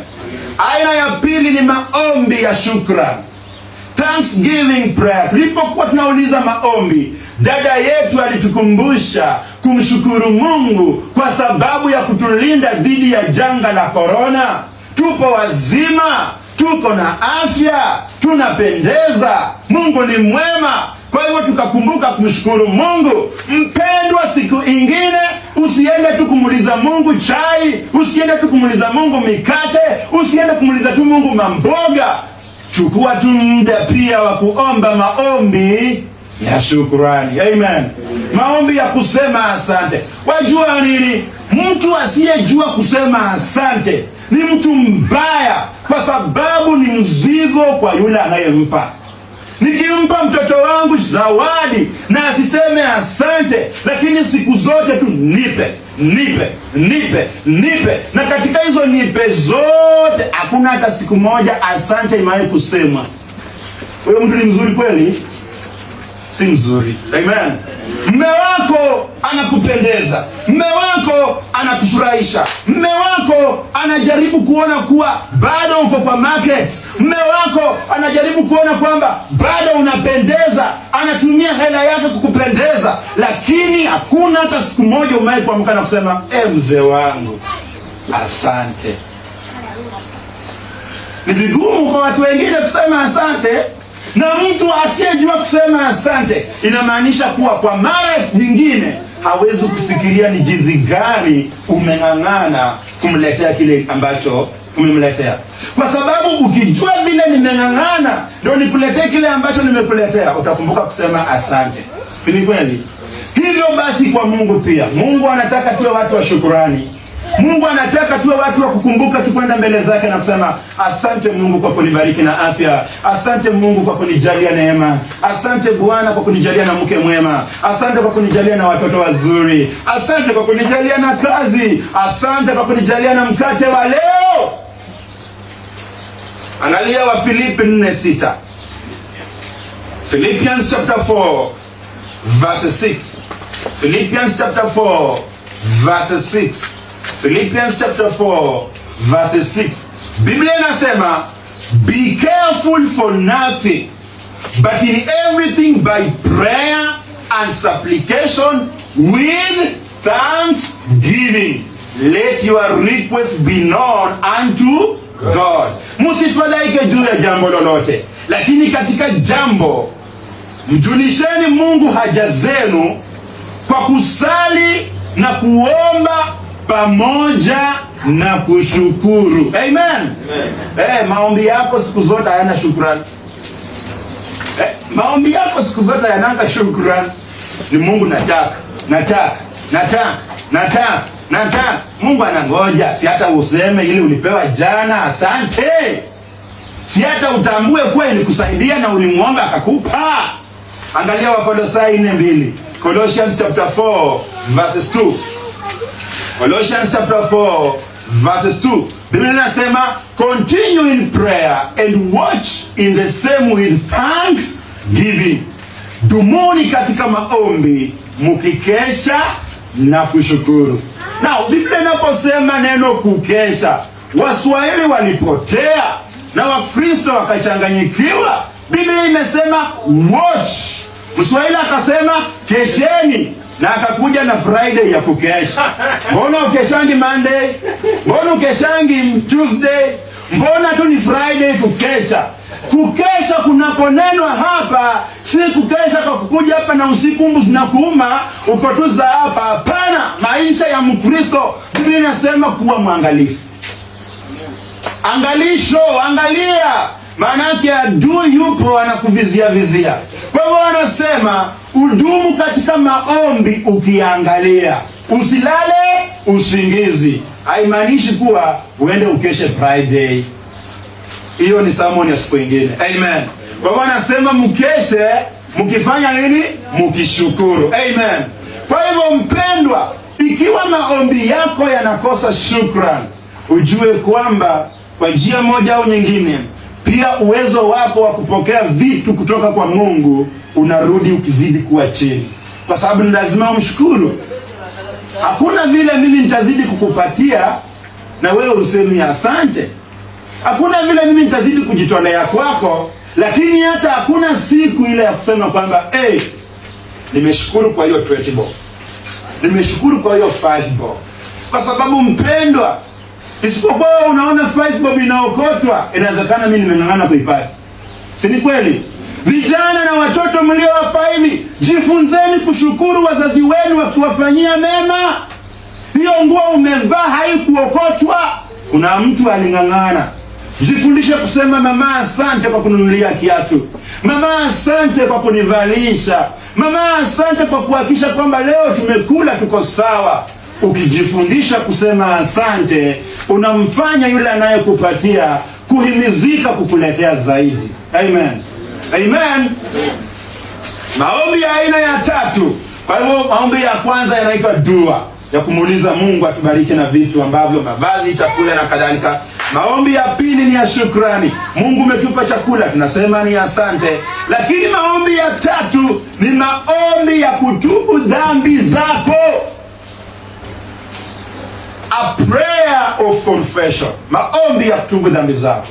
Aina ya pili ni maombi ya shukrani. Thanksgiving prayer. Tulipokuwa tunauliza maombi, dada yetu alitukumbusha kumshukuru Mungu kwa sababu ya kutulinda dhidi ya janga la korona. Tupo wazima, tuko na afya, tunapendeza, Mungu ni mwema. Kwa hivyo tukakumbuka kumshukuru Mungu. Mpendwa, siku ingine usiende tu kumuliza Mungu chai, usiende tu kumuliza Mungu mikate, usiende kumuliza tu Mungu mamboga. Chukua tu muda pia wa kuomba maombi ya shukrani. Amen. Maombi ya kusema asante. Wajua nini? Mtu asiyejua kusema asante ni mtu mbaya, kwa sababu ni mzigo kwa yule anayempa. Nikimpa mtoto wangu zawadi na asiseme asante, lakini siku zote tu nipe, na katika hizo nipe zote hakuna hata siku moja asante imewahi kusemwa. Huyo mtu ni mzuri kweli? Si mzuri. Amen. Mme wako anakupendeza, mme wako anakufurahisha, mme wako anajaribu kuona kuwa bado uko kwa market, mme wako anajaribu kuona kwamba bado unapendeza, anatumia hela yake kukupendeza, lakini hakuna hata siku moja umewahi kuamka na kusema mzee wangu asante. Ni vigumu kwa watu wengine kusema asante. Na mtu asiyejua kusema asante, inamaanisha kuwa kwa mara nyingine hawezi kufikiria ni jinsi gani umeng'ang'ana kumletea kile ambacho umemletea. Kwa sababu ukijua vile nimeng'ang'ana ndio nikuletee kile ambacho nimekuletea, utakumbuka kusema asante. Si ni kweli? Hivyo basi kwa Mungu pia, Mungu anataka tuwe watu wa shukrani. Mungu anataka tuwe watu wa kukumbuka tukwenda mbele zake na kusema asante Mungu kwa kunibariki na afya, asante Mungu kwa kunijalia neema, asante Bwana kwa kunijalia na mke mwema, asante kwa kunijalia na watoto wazuri, asante kwa kunijalia na kazi, asante kwa kunijalia na mkate wa leo. Angalia wa Filipi 4:6. Philippians chapter 4 verse 6. Philippians chapter 4 verse 6. Philippians chapter 4 verse 6. Biblia inasema, be careful for nothing, but in everything by prayer and supplication with thanksgiving let your request be known unto God. Msifadhaike juu ya jambo lolote, lakini katika jambo mjulisheni Mungu haja zenu kwa kusali na kuomba pamoja na kushukuru. Amen. Maombi yako siku zote hayana shukrani. Maombi yako siku zote yananga shukrani. Ni Mungu nataka. Mungu anangoja. Si hata useme ili ulipewa jana asante. Si hata utambue kuwa ilikusaidia na ulimuomba akakupa. Angalia Wakolosai 4:2. Colossians chapter 4 verses 2. Colossians chapter 4 verses 2. Biblia inasema, continue in prayer and watch in the same with thanksgiving. Dumuni katika maombi mukikesha na kushukuru. Now, Biblia inaposema neno kukesha, Waswahili walipotea na Wakristo wakachanganyikiwa. Biblia imesema watch. Mswahili akasema kesheni, na akakuja na Friday ya kukesha. Mbona ukeshangi Monday? Mbona ukeshangi Tuesday? Mbona tu ni Friday kukesha? Kukesha kunaponenwa hapa si kukesha kwa kukuja hapa na usiku mbu zinakuuma uko tu za hapa. Hapana, maisha ya Mkristo Biblia inasema kuwa mwangalifu. Angalisho, angalia, maanake adui yupo anakuvizia vizia. Kwa hivyo wanasema udumu katika maombi ukiangalia, usilale usingizi. Haimaanishi kuwa uende ukeshe Friday. Hiyo ni sermon ya siku nyingine. Amen. Kwa hivyo wanasema mkeshe mkifanya nini? Mkishukuru. Amen. Kwa hivyo mpendwa, ikiwa maombi yako yanakosa shukrani, ujue kwamba kwa njia moja au nyingine pia uwezo wako wa kupokea vitu kutoka kwa Mungu unarudi ukizidi kuwa chini, kwa sababu ni lazima umshukuru. Hakuna vile mimi nitazidi kukupatia na wewe usemi asante. Hakuna vile mimi nitazidi kujitolea kwako lakini hata hakuna siku ile ya kusema kwamba nimeshukuru kwa hiyo 20 bob, nimeshukuru kwa hiyo 5 bob. Kwa sababu mpendwa, isipokuwa unaona 5 bob inaokotwa, inawezekana mimi nimeng'ang'ana kuipata. Si ni kweli? Vijana na watoto mliowapa hivi, jifunzeni kushukuru wazazi wenu wakiwafanyia mema. Hiyo nguo umevaa haikuokotwa, kuna mtu aling'ang'ana. Jifundishe kusema mama asante kwa kununulia kiatu, mama asante kwa kunivalisha, mama asante kwa kuhakikisha kwamba leo tumekula tuko sawa. Ukijifundisha kusema asante, unamfanya yule anayekupatia kuhimizika kukuletea zaidi. Amen. Amen. Maombi ya aina ya tatu. Kwa hivyo maombi ya kwanza yanaitwa dua, ya kumuuliza Mungu atubariki na vitu ambavyo mavazi, chakula na kadhalika. Maombi ya pili ni ya shukrani. Mungu umetupa chakula, tunasema ni asante. Lakini maombi ya tatu ni maombi ya kutubu dhambi zako. A prayer of confession. Maombi ya kutubu dhambi zako.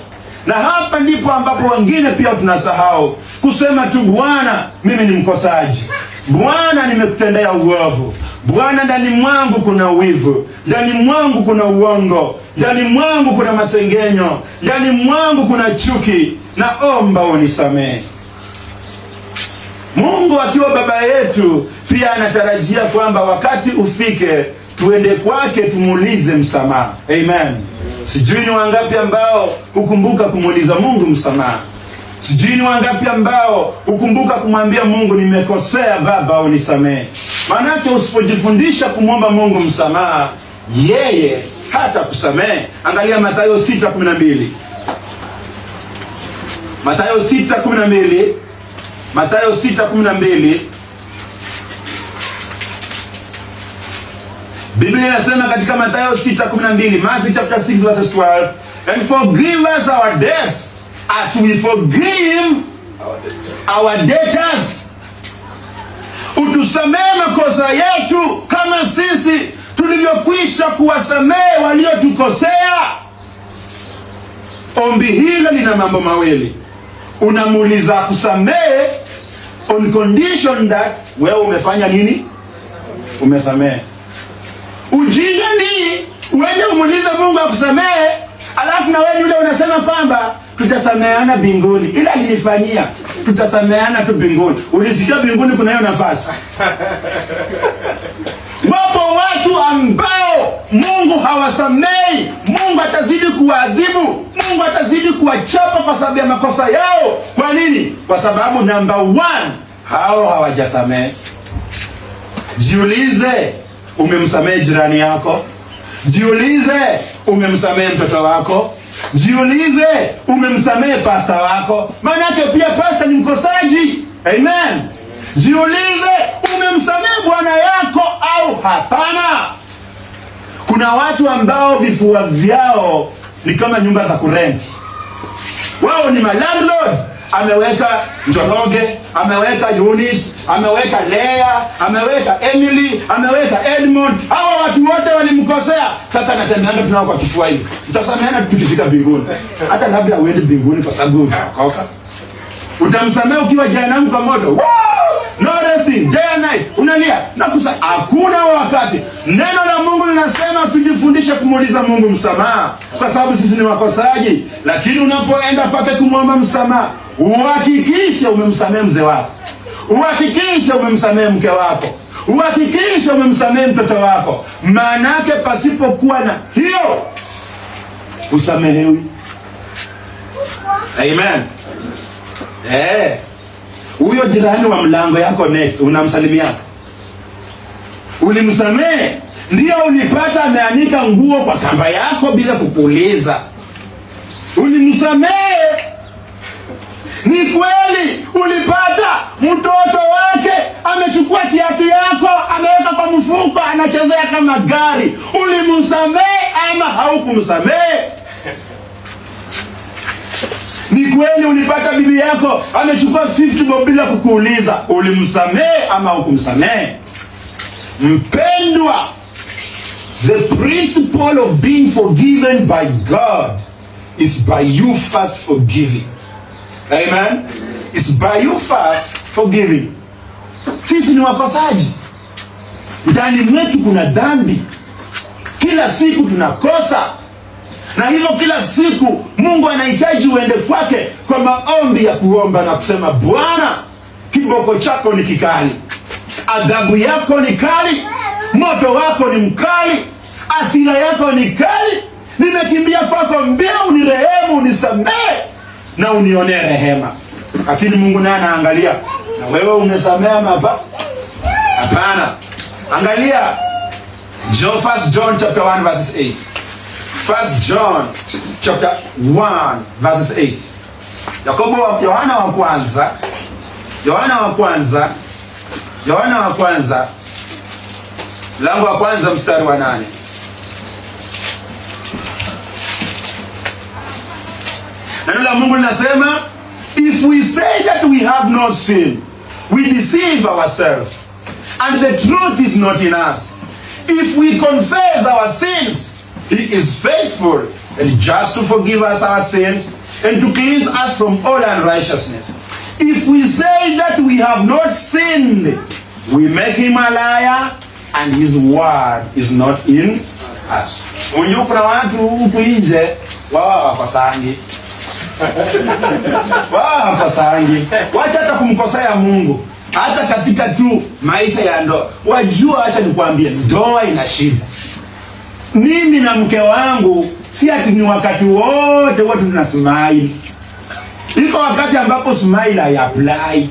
Na hapa ndipo ambapo wengine pia tunasahau kusema tu, Bwana mimi ni mkosaji, Bwana nimekutendea uovu, Bwana ndani mwangu kuna wivu, ndani mwangu kuna uongo, ndani mwangu kuna masengenyo, ndani mwangu kuna chuki, naomba unisamehe. Mungu akiwa baba yetu pia anatarajia kwamba wakati ufike tuende kwake tumuulize msamaha. Amen. Sijui ni wangapi ambao hukumbuka kumuuliza Mungu msamaha. Sijui ni wangapi ambao hukumbuka kumwambia Mungu, nimekosea Baba unisamehe. Maanake usipojifundisha kumwomba Mungu msamaha, yeye hata kusamehe. Angalia Mathayo 6:12. Mathayo 6:12. Mathayo 6:12. Biblia inasema katika Mathayo 6:12, Matthew chapter 6 verses 12, and forgive us our debts as we forgive our debtors. Utusamehe makosa yetu kama sisi tulivyokwisha kuwasamehe waliotukosea. Ombi hilo lina mambo mawili. Unamuuliza kusamehe on condition that wewe umefanya nini? Umesamehe. Ujinga ni uende umuulize Mungu akusamehe, alafu na wewe yule unasema kwamba tutasameheana binguni. Ila alinifanyia, tutasameheana tu binguni. Ulisikia binguni kuna hiyo nafasi? Wapo watu ambao Mungu hawasamehi. Mungu atazidi kuwaadhibu, Mungu atazidi kuwachapa kwa sababu ya makosa yao. Kwa nini? Kwa sababu number 1, hao hawajasamehe. Jiulize, umemsamehe jirani yako? Jiulize, umemsamehe mtoto wako? Jiulize, umemsamehe pasta wako? Maana yake pia pasta ni mkosaji. Amen. Jiulize, umemsamehe bwana yako au hapana? Kuna watu ambao vifua vyao ni kama nyumba za kurenti. Wao ni landlord. Ameweka Njoroge, ameweka Eunice, ameweka Lea, ameweka Emily, ameweka Edmond. Hawa watu wote walimkosea. Sasa natembeanga tunao kwa kifua hivi. Tutasameheana tukifika mbinguni. Hata labda uende mbinguni kwa sababu utaokoka. Utamsamehe ukiwa jehanamu kwa moto. Wow! No resting, day and night. Unalia. Hakuna wakati. Neno la Mungu linasema tujifundishe kumuuliza Mungu msamaha, kwa sababu sisi ni wakosaji. Lakini unapoenda pake kumwomba msamaha, uhakikishe umemsamehe mzee wako, uhakikishe umemsamehe mke wako, uhakikishe umemsamehe mtoto wako. Maanake pasipokuwa na hiyo usamehewi. Amen. Huyo jirani wa mlango yako next unamsalimia, ulimsamehe? Ndio ulipata ameanika nguo kwa kamba yako bila kukuuliza, ulimsamehe? Ni kweli ulipata mtoto wake amechukua kiatu yako ameweka kwa mfuko anachezea kama gari, ulimsamehe ama haukumsamehe? Ni kweli ulipata bibi yako amechukua 50 bob bila kukuuliza, ulimsamehe ama hukumsamehe? Mpendwa, the principle of being forgiven by God is by you first forgiving. Amen. It's by you first forgiving. Sisi ni wakosaji. Ndani mwetu kuna dhambi. Kila siku tunakosa. Na hivyo kila siku Mungu anahitaji uende kwake kwa maombi ya kuomba na kusema, Bwana, kiboko chako ni kikali, adhabu yako ni kali, moto wako ni mkali, hasira yako ni kali. Nimekimbia kwako mbio, unirehemu, unisamehe na unionee rehema. Lakini Mungu naye anaangalia, na wewe umesamea mapa? Hapana. Angalia 1 John chapter 1 verses 8. 1 John chapter 1 verses 8. Yohana wa kwanza mlango wa kwanza mstari wa 8. Neno la Mungu linasema, if we say that we have no sin, we deceive ourselves, and the truth is not in us. If we confess our sins, He is faithful and just to forgive us our sins and to cleanse us from all unrighteousness. If we say that we have not sinned, we make Him a liar, and His word is not in us. Unajua kuna watu huku nje wao wakosangi. Wacha hata kumkosea Mungu. Hata katika tu maisha ya ndoa. Wajua, acha nikwambie, ndoa ina shida. Mimi na mke wangu si ati ni wakati wote tuna smile. Iko wakati ambapo smile haiapply.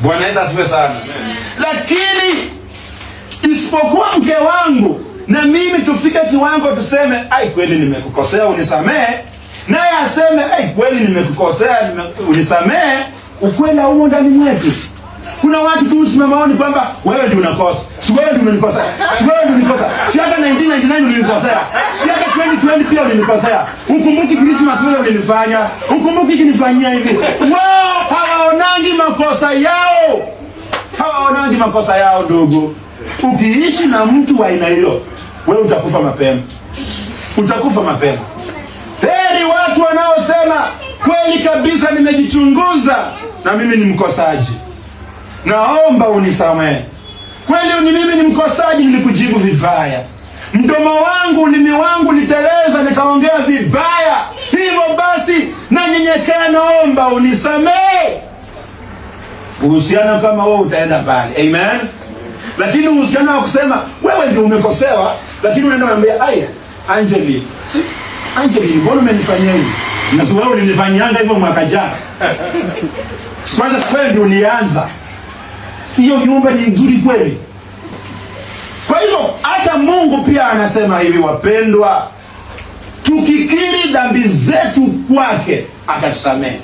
Bwana Yesu asifiwe sana. Lakini isipokuwa mke wangu na mimi tufike kiwango tuseme, ai kweli nimekukosea unisamehe, naye aseme, ai kweli nimekukosea unisamehe, ukweli huo ndani mwetu. Kuna watu tu msimamaoni kwamba wewe ndio unakosa. Si wewe ndio umenikosea. Si wewe ndio umenikosea. Si hata 1999 ulinikosea. Si hata 2020 pia ulinikosea. Ukumbuki Christmas wewe ulinifanya. Ukumbuki kinifanyia hivi. Wao hawaonangi makosa yao ndugu. Ukiishi na mtu wa aina hiyo, wewe utakufa mapema. Heri watu wanaosema, kweli kabisa nimejichunguza na mimi ni mkosaji, naomba unisamehe. Kweli mimi ni mkosaji, nilikujibu vibaya. Mdomo wangu, ulimi wangu liteleza, nikaongea vibaya. Hivyo basi nanyenyekea, naomba unisamehe. Uhusiano kama wewe utaenda mbali. Amen. Lakini uhusiano wa kusema wewe ndio umekosewa, lakini unaenda unamwambia, "Aya, Angeli, mbona umenifanyia hivi?" Na sio wewe ulinifanyanga hivyo mwaka jana. Kwanza wewe ndio ulianza. Hiyo nyumba ni nzuri kweli. Kwa hivyo hata Mungu pia anasema hivi, wapendwa, tukikiri dhambi zetu kwake atatusamehe.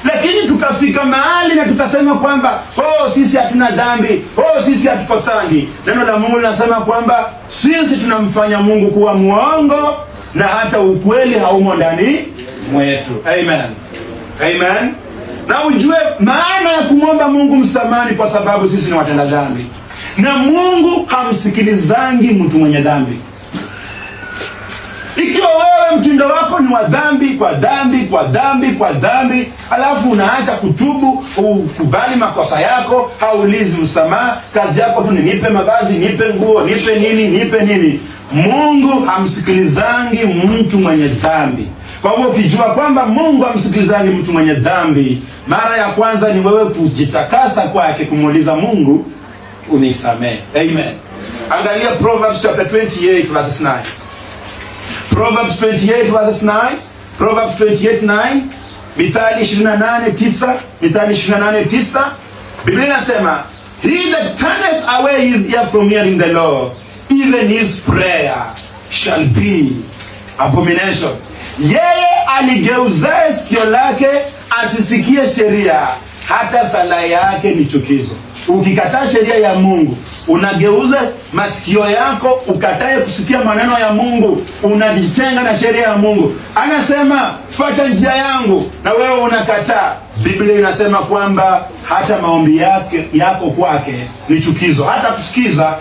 Lakini tukafika mahali na tukasema kwamba sisi hatuna dhambi, sisi hatukosangi. Neno la Mungu linasema kwamba sisi tunamfanya Mungu kuwa muongo na hata ukweli haumo ndani mwetu. Amen. Na ujue maana ya kumwomba Mungu msamani, kwa sababu sisi ni watenda dhambi. Na Mungu hamsikilizangi mtu mwenye dhambi. Ikiwa wewe mtindo wako ni wa dhambi, alafu unaacha kutubu, ukubali makosa yako, haulizi msamaha, kazi yako tu ni nipe mavazi, nipe nguo, nipe nini, Mungu hamsikilizangi mtu mwenye dhambi. Kwa hivyo ukijua kwamba Mungu hamsikilizangi mtu mwenye dhambi, mara ya kwanza ni wewe kujitakasa kwake, kumuuliza Mungu unisamehe. Amen. Angalia Proverbs chapter 28 verses 9. Proverbs 28 verses 9. Proverbs 28:9. Mithali 28:9. Biblia inasema, he that turneth away his ear from hearing the law, even his prayer shall be abomination. Yeye aligeuzaye sikio lake asisikie sheria, hata sala yake ni chukizo. Ukikataa sheria ya Mungu, unageuza masikio yako ukatae kusikia maneno ya Mungu, unajitenga na sheria ya Mungu. Anasema fuata njia yangu, na wewe unakataa. Biblia inasema kwamba hata maombi yako kwake ni chukizo, hata kusikiza.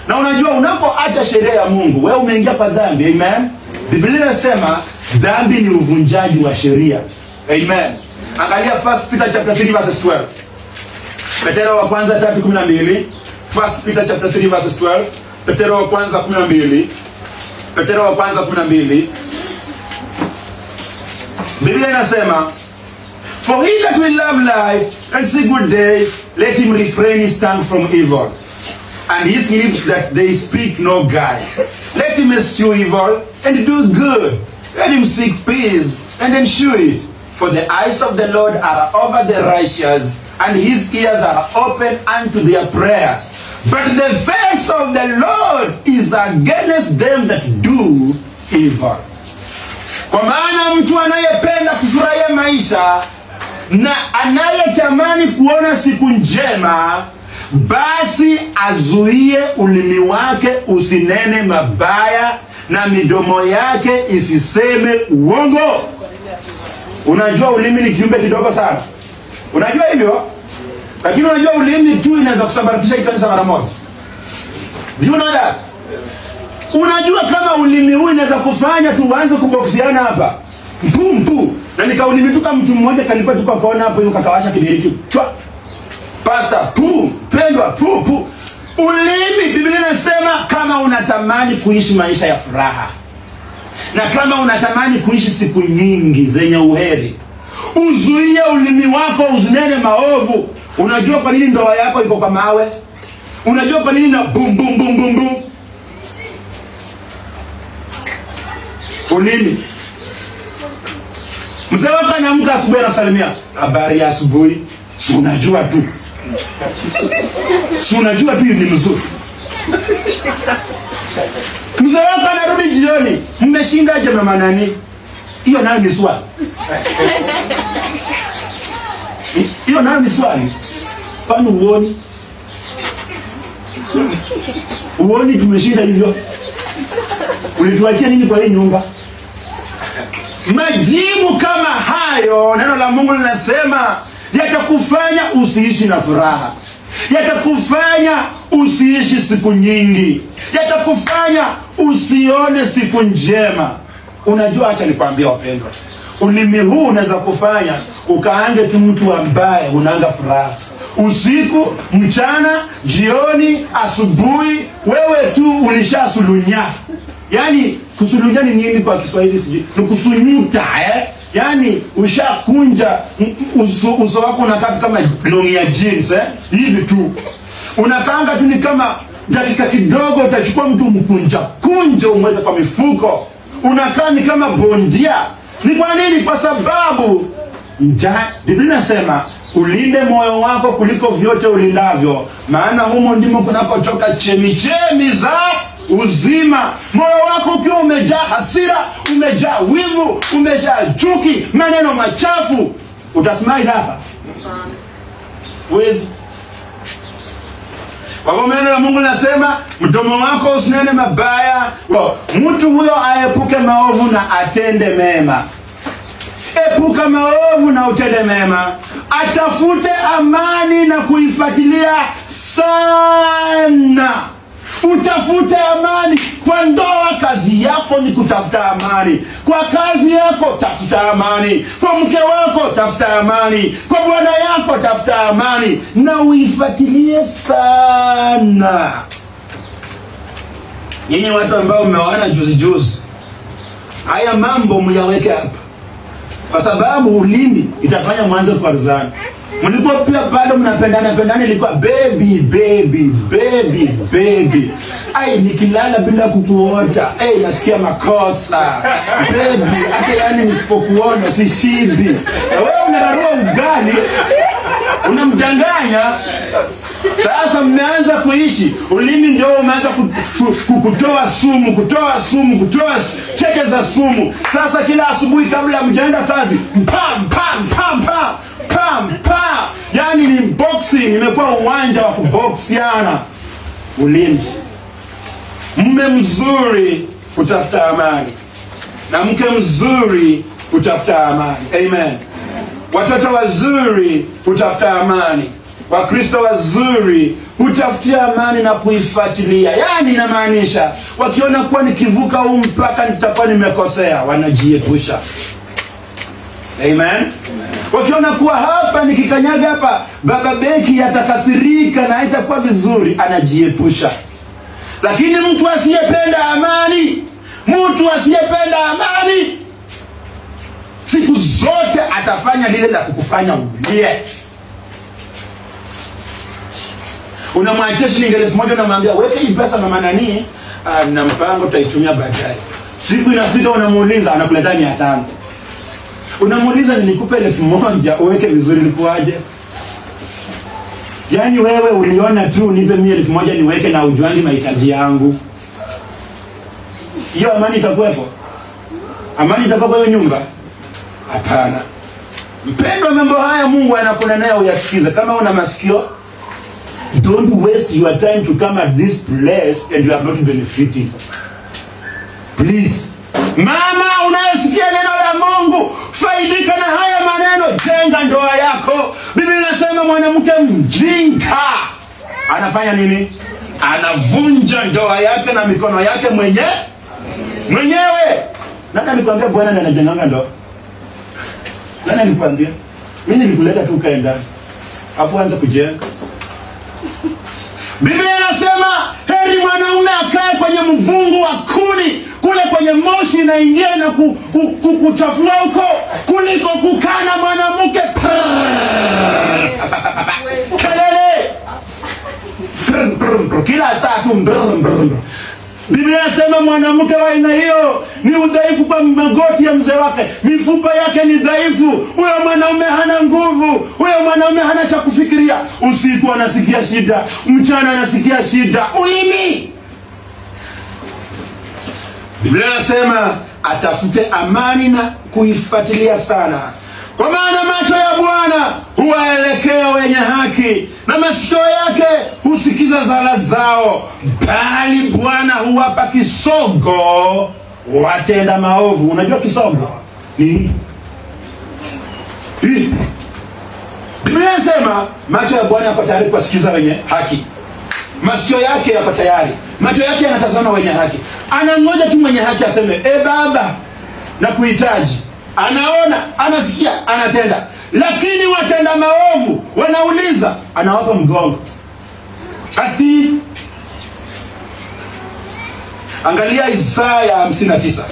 Na unajua unapoacha sheria ya Mungu, wewe umeingia kwa dhambi. Amen. Biblia inasema dhambi ni uvunjaji wa sheria. Amen. Angalia 1 Peter chapter 3 verses 12. Petero wa kwanza 3:12. 1 Peter chapter 3 verses 12. Petero wa kwanza 12. Petero wa kwanza 12. Biblia inasema, for he that will love life and see good days, let him refrain his tongue from evil, and his lips that they speak no guile. Let him eschew evil and do good. Let him seek peace and ensure it. For the eyes of the Lord are over the righteous, and his ears are open unto their prayers. But the face of the Lord is against them that do evil. Kwa maana mtu anayependa kufurahia maisha na anayetamani kuona siku njema, basi azuie ulimi wake usinene mabaya na midomo yake isiseme uongo. Unajua ulimi ni kiumbe kidogo sana. Unajua hivyo? Lakini unajua ulimi tu inaweza kusambaratisha kanisa mara moja. Do you know that? Unajua kama ulimi huu inaweza kufanya tuanze kuboksiana hapa. Mpu. Na nikaulimi tu kama mtu mmoja kanipa tukaona hapo hiyo kakawasha kibiriti. Chwa. Pastor, pendwa, ulimi, Biblia inasema kama unatamani kuishi maisha ya furaha, na kama unatamani kuishi siku nyingi zenye uheri, uzuie ulimi wako usinene maovu. Unajua kwa nini ndoa yako iko kwa mawe? Unajua kwa nini na bum? Ulimi. Mzee wako anaamka asubuhi anasalimia, habari ya asubuhi. Si unajua tu ni mzuri. Mzee wako anarudi jioni, mmeshindaje mama nani? Hiyo nayo ni swali. Hiyo nayo ni swali. Kwani uoni tumeshinda hivyo? Ulituachia nini kwa hii nyumba? Majibu kama hayo, neno la Mungu linasema, yatakufanya usiishi na furaha, yatakufanya usiishi siku nyingi, yatakufanya usione siku njema. Unajua, acha nikwambie wapendwa, ulimi huu unaweza kufanya ukaange tu mtu ambaye unaanga furaha usiku, mchana, jioni, asubuhi, wewe tu ulishasulunya. Yaani kusulunya ni nini kwa Kiswahili sijui? Ni kusunyuta, Yaani ushakunja uso wako unakaa kama longi ya jeans, hivi tu. Unakaanga tu ni kama dakika kidogo utachukua mtu kunja umweke kwa mifuko. Unakaa ni kama bondia. Ni kwa nini? Kwa sababu Biblia inasema ulinde moyo wako kuliko vyote ulindavyo, maana humo ndimo kunakotoka chemichemi za uzima. Moyo wako ukiwa umejaa hasira, umejaa wivu, umejaa chuki, maneno machafu, utasimama hapa? Wezi. Kwa hivyo neno la Mungu linasema mdomo wako usinene mabaya. Mtu huyo aepuke maovu na atende mema. Epuka maovu na utende mema. Atafute amani na kuifuatilia sana. Utafute amani kwa ndoa. Kazi yako ni kutafuta amani. Kwa kazi yako tafuta amani. Kwa mke wako tafuta amani. Kwa bwana yako tafuta amani, na uifuatilie sana. Nyinyi watu ambao mmeona juzi, haya mambo myaweke hapa, kwa sababu ulimi itafanya mwanzo kwa ruzani. Mlipo pia bado mnapendana ilikuwa baby. Ai, nikilala bila kukuota, nasikia makosa. Baby, hata yani nisipokuona sishibi. Wewe unararua ugali, unamdanganya. Sasa mmeanza kuishi, ulimi ndio umeanza kutoa sumu, kutoa cheche za sumu. Sasa kila asubuhi kabla mjaenda kazi, pam. Yani ni boxing, imekuwa uwanja wa kuboxiana. Ulimi. Mume mzuri utafuta amani, na mke mzuri utafuta amani. Amen. Watoto wazuri utafuta amani. Wakristo wazuri utafutia amani na kuifuatilia. Yani inamaanisha wakiona kuwa nikivuka huu mpaka nitakuwa nimekosea, wanajiepusha. Amen. Wakiona kuwa hapa nikikanyaga hapa baba Beki atakasirika na haitakuwa vizuri, anajiepusha. Lakini mtu asiyependa amani, siku zote atafanya lile la kukufanya ulie. Unamwachia shilingi 1000, unamwambia weke hii pesa mama nani, na mpango tutaitumia baadaye. Siku inafika unamuuliza, anakuletea 500. Unamuuliza nilikupa 1000 uweke vizuri, ilikuwaje? Yaani wewe uliona tu nipe 1000 niweke na ujuangi mahitaji yangu. Hiyo amani itakuwepo? Amani itakuwa kwa nyumba? Hapana. Mpendwa, mambo haya Mungu anakunenea uyasikize. Kama una masikio, don't waste your time to come at this place and you are not benefiting. Please. Mama unayesikia neno la Mungu, faidika na haya maneno, jenga ndoa yako. Biblia inasema mwanamke mjinga anafanya nini? Anavunja ndoa yake na mikono yake mwenyewe. Nani alikwambia Bwana ndiye anajenganga ndoa? Nani alikwambia? Mimi nilikuleta tu kaenda afu anza kujenga. Biblia inasema heri mwanaume akae kwenye mvungu wa kuni, kule kwenye moshi inaingia na kuchafua huko, kuliko kukaa na mwanamke kelele kila saa tu. Biblia inasema mwanamke wa aina hiyo ni udhaifu kwa magoti ya mzee wake, mifupa yake ni dhaifu. Huyo mwanaume hana nguvu, huyo mwanaume hana cha kufikiria. Usiku anasikia shida, mchana anasikia shida. Ulimi. Biblia inasema atafute amani na kuifuatilia sana, kwa maana macho ya Bwana huwaelekea wenye haki na masikio yake husikiza sala zao, bali Bwana huwapa kisogo watenda maovu. Unajua kisogo ni Biblia inasema macho ya Bwana yako tayari kusikiza wenye haki, masikio yake yako tayari, macho yake yanatazama wenye haki. Anangoja tu mwenye haki aseme Baba na kuhitaji. Anaona, anasikia, anatenda. Lakini watenda maovu wanauliza, anawapa mgongo. Asi angalia Isaya 59,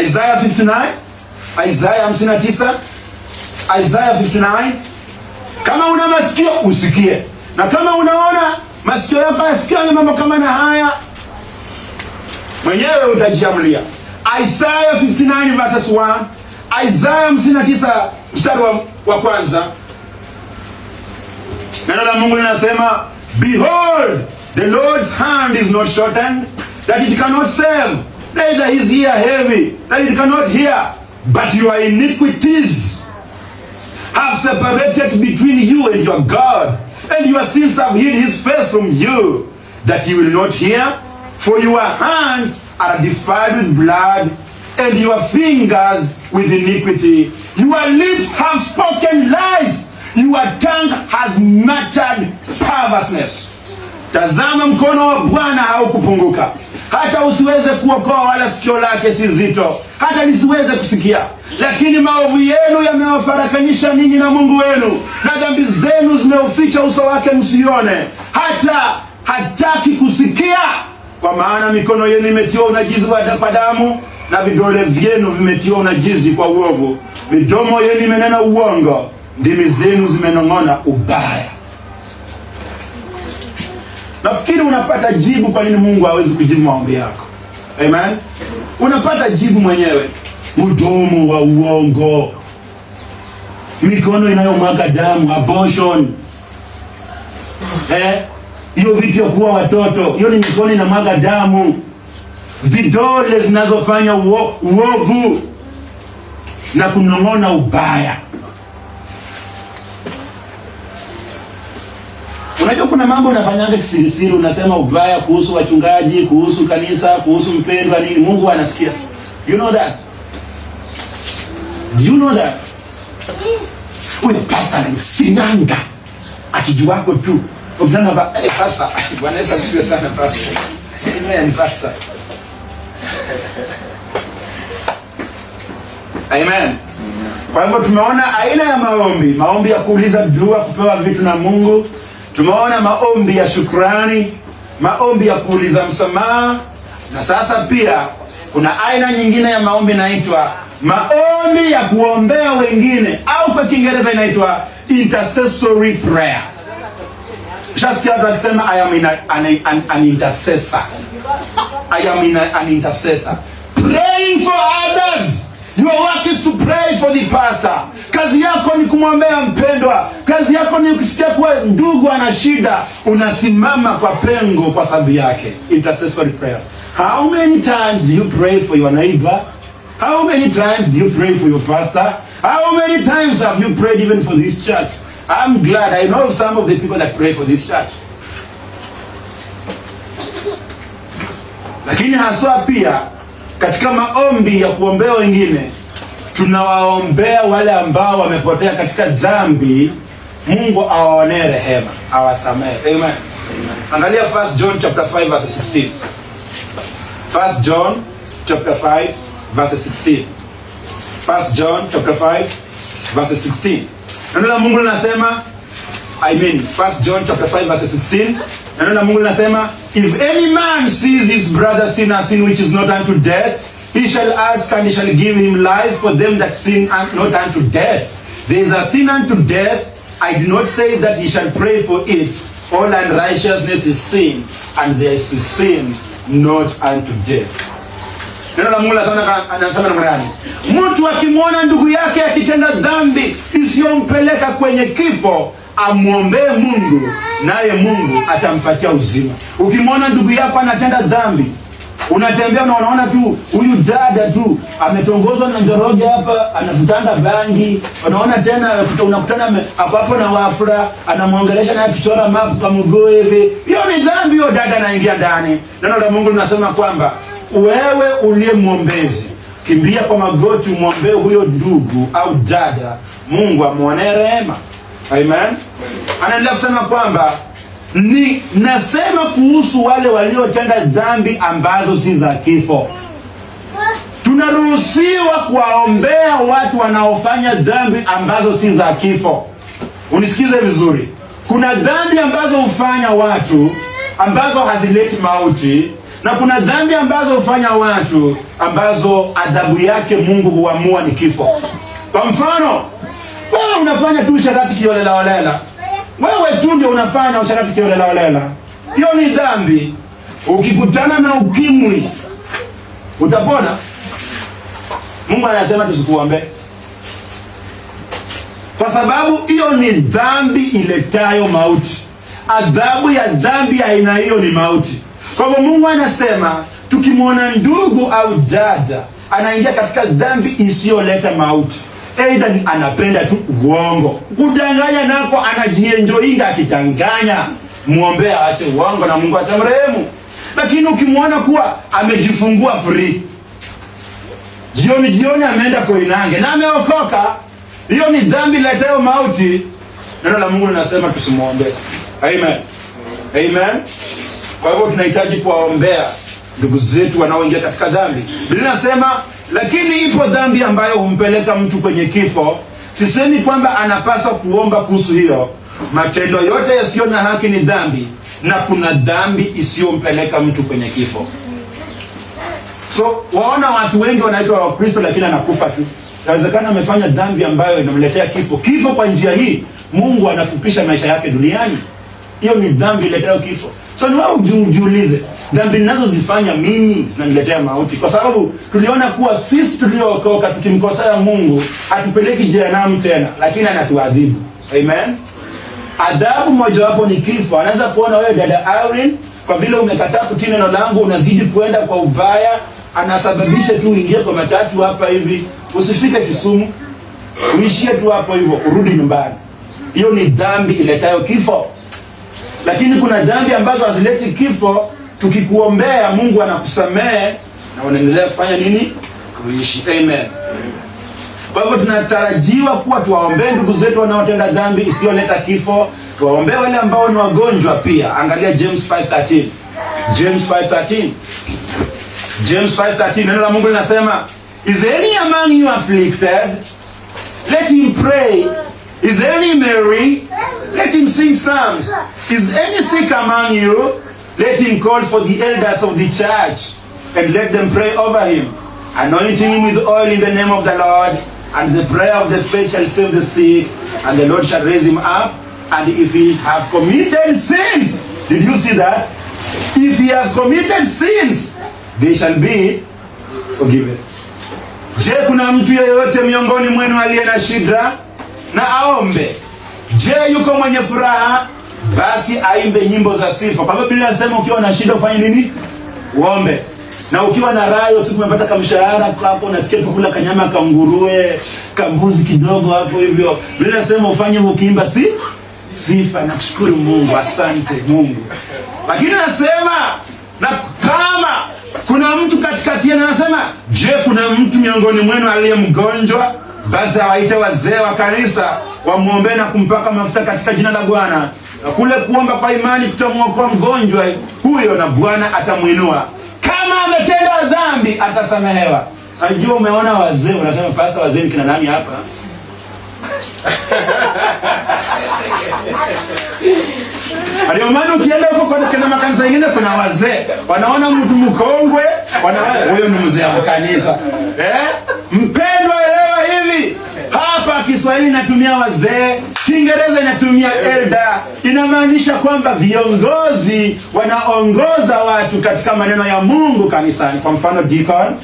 Isaiah 59, Isaiah 59, Isaiah 59. Kama una masikio usikie, na kama unaona masikio yako yasikia mambo kama na haya, mwenyewe utajiamulia. Isaiah 59 verses 1, Isaiah 59 mstari wa kwanza. Neno la Mungu linasema, behold, the Lord's hand is not shortened, that it cannot save, neither his ear heavy, that it cannot hear. But your iniquities have separated between you and your God, and your sins have hid his face from you, that he will not hear. For your hands are defiled with blood, and your fingers with iniquity. Your lips have spoken lies, your tongue has muttered perverseness. Tazama, mkono wa Bwana haukupunguka, hata usiweze kuokoa, wala sikio lake si zito, hata lisiweze kusikia. Lakini maovu yenu yamewafarakanisha ninyi na Mungu wenu, na dhambi zenu zimeuficha uso wake msione, hata hataki kusikia. Kwa maana mikono yenu imetiwa unajizi kwa damu, na vidole vyenu vimetiwa unajizi kwa uovu. Midomo yenu imenena uongo, ndimi zenu zimenong'ona ubaya. Nafikiri unapata jibu kwa nini Mungu hawezi kujibu maombi yako. Amen. Unapata jibu mwenyewe. Mdomo wa uongo, mikono inayomwaga damu, abortion. Hiyo vitu ya kuwa watoto, hiyo ni mikono inamwaga damu. Vidole zinazofanya uovu na kunong'ona ubaya. Unajua kuna mambo unafanyanga kisirisiri, unasema ubaya kuhusu wachungaji, kuhusu kanisa, kuhusu mpendwa nini, Mungu anasikia. You know that? Do you know that? Uwe pastor ni sinanga akijuwako tu. Ukitana ba, pastor, Bwana Yesu asifiwe sana pastor. Amen pastor. Amen. Kwa hivyo tumeona aina ya maombi ya kuuliza dua, kupewa vitu na Mungu. Tumeona maombi ya shukrani, maombi ya kuuliza msamaha, na sasa pia kuna aina nyingine ya maombi inaitwa maombi ya kuombea wengine, au kwa Kiingereza inaitwa intercessory prayer. Shasikia watu akisema I am an intercessor. I am an intercessor. Praying for others. Your work is to pray for the pastor. Kazi yako ni kumwombea mpendwa. Kazi yako ni ukisikia kuwa ndugu ana shida, unasimama kwa pengo kwa sababu yake. Intercessory prayers. How many times do you pray for your neighbor? How many times do you pray for your pastor? How many times have you prayed even for this church? I'm glad I know some of the people that pray for this church. Lakini haswa pia katika maombi ya kuombea wengine, tunawaombea wale ambao wamepotea katika dhambi. Mungu awaonee rehema, awasamehe. Amen. Angalia 1 John chapter 5 verse 16. 1 John chapter 5 verse 16. 1 John chapter 5 verse 16. Neno la Mungu linasema, 1 John chapter 5 verse 16. Neno la Mungu linasema, if any man sees his brother sin a sin which is not unto death, he shall ask and he shall give him life for them that sin not unto death. There is a sin unto death. I do not say that he shall pray for it. All unrighteousness is sin, and there is a sin not unto death. Neno la Mungu anasema namna gani? Mtu akimwona ndugu yake akitenda dhambi isiyompeleka kwenye kifo, amwombee Mungu, naye Mungu atampatia uzima. Ukimwona ndugu yako anatenda dhambi, unatembea na unaona tu huyu dada tu ametongozwa na njoroge hapa, anavutanga bangi, unaona tena unakutana hapo na wafura, anamwongelesha na kichora mapu kwa mguu hivi, hiyo ni dhambi. Hiyo dada anaingia ndani. Neno la Mungu linasema kwamba wewe uliye mwombezi, kimbia kwa magoti umwombee huyo ndugu au dada, Mungu amuonee rehema. Amen. Anaendelea kusema kwamba ni nasema kuhusu wale waliotenda dhambi ambazo si za kifo. Tunaruhusiwa kuwaombea watu wanaofanya dhambi ambazo si za kifo. Unisikize vizuri. Kuna dhambi ambazo hufanya watu ambazo hazileti mauti, na kuna dhambi ambazo hufanya watu ambazo adhabu yake Mungu huamua ni kifo. Kwa mfano, wewe unafanya tu usharati kiolela. Wewe tu ndio unafanya usharati kiolela. Hiyo ni dhambi. Ukikutana na ukimwi, utapona? Mungu anasema tusikuombe, kwa sababu hiyo ni dhambi iletayo mauti. Adhabu ya dhambi aina hiyo ni mauti. Kwa hivyo Mungu anasema tukimwona ndugu au dada anaingia katika dhambi isiyoleta mauti, aidha anapenda tu uongo, kudanganya nako anajienjoinga akitanganya, muombe aache uongo na Mungu atamrehemu. Lakini ukimwona kuwa amejifungua free, jioni ameenda Koinange na ameokoka, hiyo ni dhambi iletayo mauti. Neno la Mungu linasema tusimuombe. Amen. Amen. Kwa hivyo tunahitaji kuwaombea ndugu zetu wanaoingia katika dhambi. Biblia inasema, lakini ipo dhambi ambayo humpeleka mtu kwenye kifo. Sisemi kwamba anapaswa kuomba kuhusu hiyo. Matendo yote yasiyo na haki ni dhambi, na kuna dhambi isiyompeleka mtu kwenye kifo. So waona watu wengi wanaitwa Wakristo lakini anakufa tu. Inawezekana amefanya dhambi ambayo inamletea kifo. Kifo kwa njia hii Mungu anafupisha maisha yake duniani. Hiyo ni dhambi iletayo kifo. So ni wewe ujiulize, dhambi ninazozifanya mimi zinaniletea mauti? Kwa sababu tuliona kuwa sisi tuliookoka tukimkosea Mungu hatupeleki jehanamu tena, lakini anatuadhibu. Amen. Adhabu mojawapo ni kifo. Anaweza kuona wewe dada Irene, kwa vile umekataa kutii neno langu, unazidi kwenda kwa ubaya, anasababisha tu uingie kwa matatu hapa hivi, usifike Kisumu, uishie tu hapo hivyo, urudi nyumbani. Hiyo ni dhambi iletayo kifo. Lakini kuna dhambi ambazo hazileti kifo. Tukikuombea Mungu anakusamehe na unaendelea kufanya nini? Kuishi. Amen. Kwa hivyo tunatarajiwa kuwa tuwaombee ndugu zetu wanaotenda dhambi isiyoleta kifo. Tuwaombee wale ambao ni wagonjwa pia. Angalia James 5:13. James 5:13. James 5:13, neno la Mungu linasema, Is any among you afflicted? Let him pray. Is any merry? Let him sing psalms. Is any sick among you? Let him call for the elders of the church, and let them pray over him, anointing him with oil in the name of the Lord. And the prayer of the faith shall save the sick, and the Lord shall raise him up. And if he have committed sins, did you see that? If he has committed sins, they shall be forgiven. Je, kuna mtu yeyote miongoni mwenu aliye na shida? Na aombe. Je, yuko mwenye furaha? Basi aimbe nyimbo za sifa. Kwa sababu Biblia inasema ukiwa na shida ufanye nini? Uombe. Na ukiwa na raha, usiku umepata kamshahara hapo, unasikia kula kanyama kanguruwe, kambuzi kidogo hapo hivyo. Biblia inasema ufanye ukiimba sifa na kushukuru Mungu, asante Mungu. Lakini nasema na kama kuna mtu katikati yenu anasema, je, kuna mtu miongoni mwenu aliye mgonjwa? Basi awaite wazee wa kanisa wamuombe na kumpaka mafuta katika jina la Bwana. Na kule kuomba kwa imani kutamwokoa mgonjwa huyo, na Bwana atamuinua. Kama ametenda dhambi atasamehewa. Najua umeona wazee, unasema pastor, wazee ni kina nani hapa? Ndio maana ukienda huko kwa makanisa mengine kuna wazee, wanaona mtu mkongwe, wanaona huyo ni mzee wa kanisa. Mpendwa, elewa hivi. Hapa Kiswahili inatumia wazee, Kiingereza inatumia elder. Inamaanisha kwamba viongozi wanaongoza watu katika maneno ya Mungu kanisani. Kwa mfano, deacon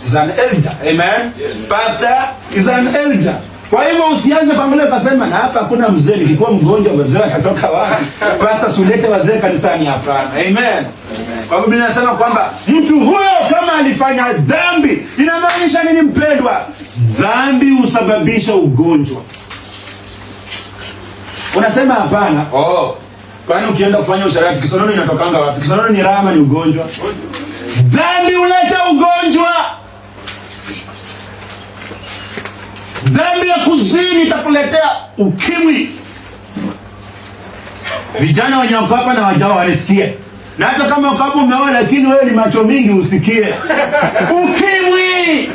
is an elder. Amen. Pastor is an elder. Kwa hivyo usianze familia ukasema na hapa hakuna mzee, nikikuwa mgonjwa wazee watatoka wapi? Pastor, sulete wazee kanisani, hapana. Amen. Kwa hivyo Biblia inasema kwamba mtu huyo kama alifanya dhambi, inamaanisha nini mpendwa? Dhambi husababisha ugonjwa. Unasema hapana. Kwani ukienda kufanya usharati kisonono inatokanga wapi? Kisonono ni rama, ni ugonjwa. Dhambi huleta ugonjwa. Dhambi ya kuzini itakuletea ukimwi. Vijana wenye wako hapa na wajao wanisikie. Na hata kama uko hapo umeoa lakini wewe ni macho mingi, usikie. Ukimwi.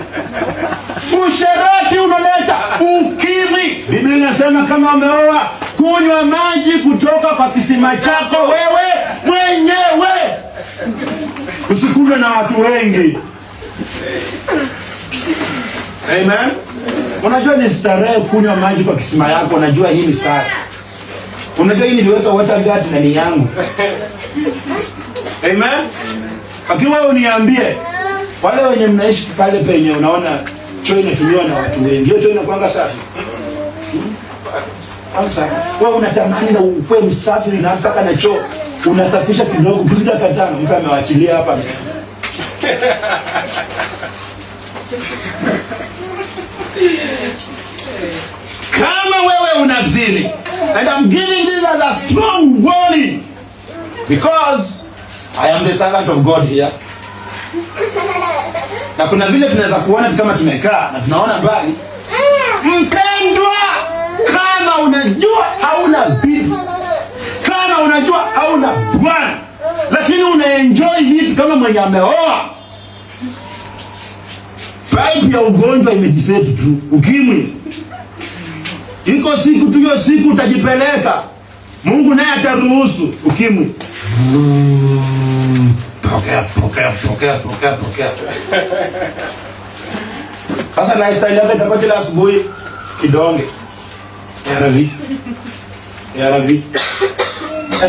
Usharati unaleta ukimwi. Biblia inasema kama umeoa, kunywa maji kutoka kwa kisima chako wewe mwenyewe. Usikunywe na watu wengi. Amen. Unajua ni starehe kunywa maji kwa kisima yako, unajua hii ni safi. Unajua hii niliweka water guard na ni yangu. Amen. Lakini wewe uniambie, wale wenye mnaishi pale penye unaona choo inatumiwa na watu wengi, hiyo choo inakuanga safi? Sasa wewe unatamani na ukwe msafi, unataka na choo unasafisha kidogo, kila katano mtu amewachilia hapa. Kama wewe unazini, and I'm giving this as a strong warning, because I am the servant of God here. Na kuna vile tunaweza kuona kama tumekaa na tunaona mbali. Mpendwa, kama unajua hauna bibi, kama unajua hauna bwana, lakini unaenjoy vitu kama mwenye ameoa, pipe ya ugonjwa imejisetu tu, ukimwi. Iko siku tu, hiyo siku utajipeleka. Mungu naye ataruhusu ukimwi. Pokea. Sasa lifestyle yako itakuwa kila asubuhi kidonge. ARV.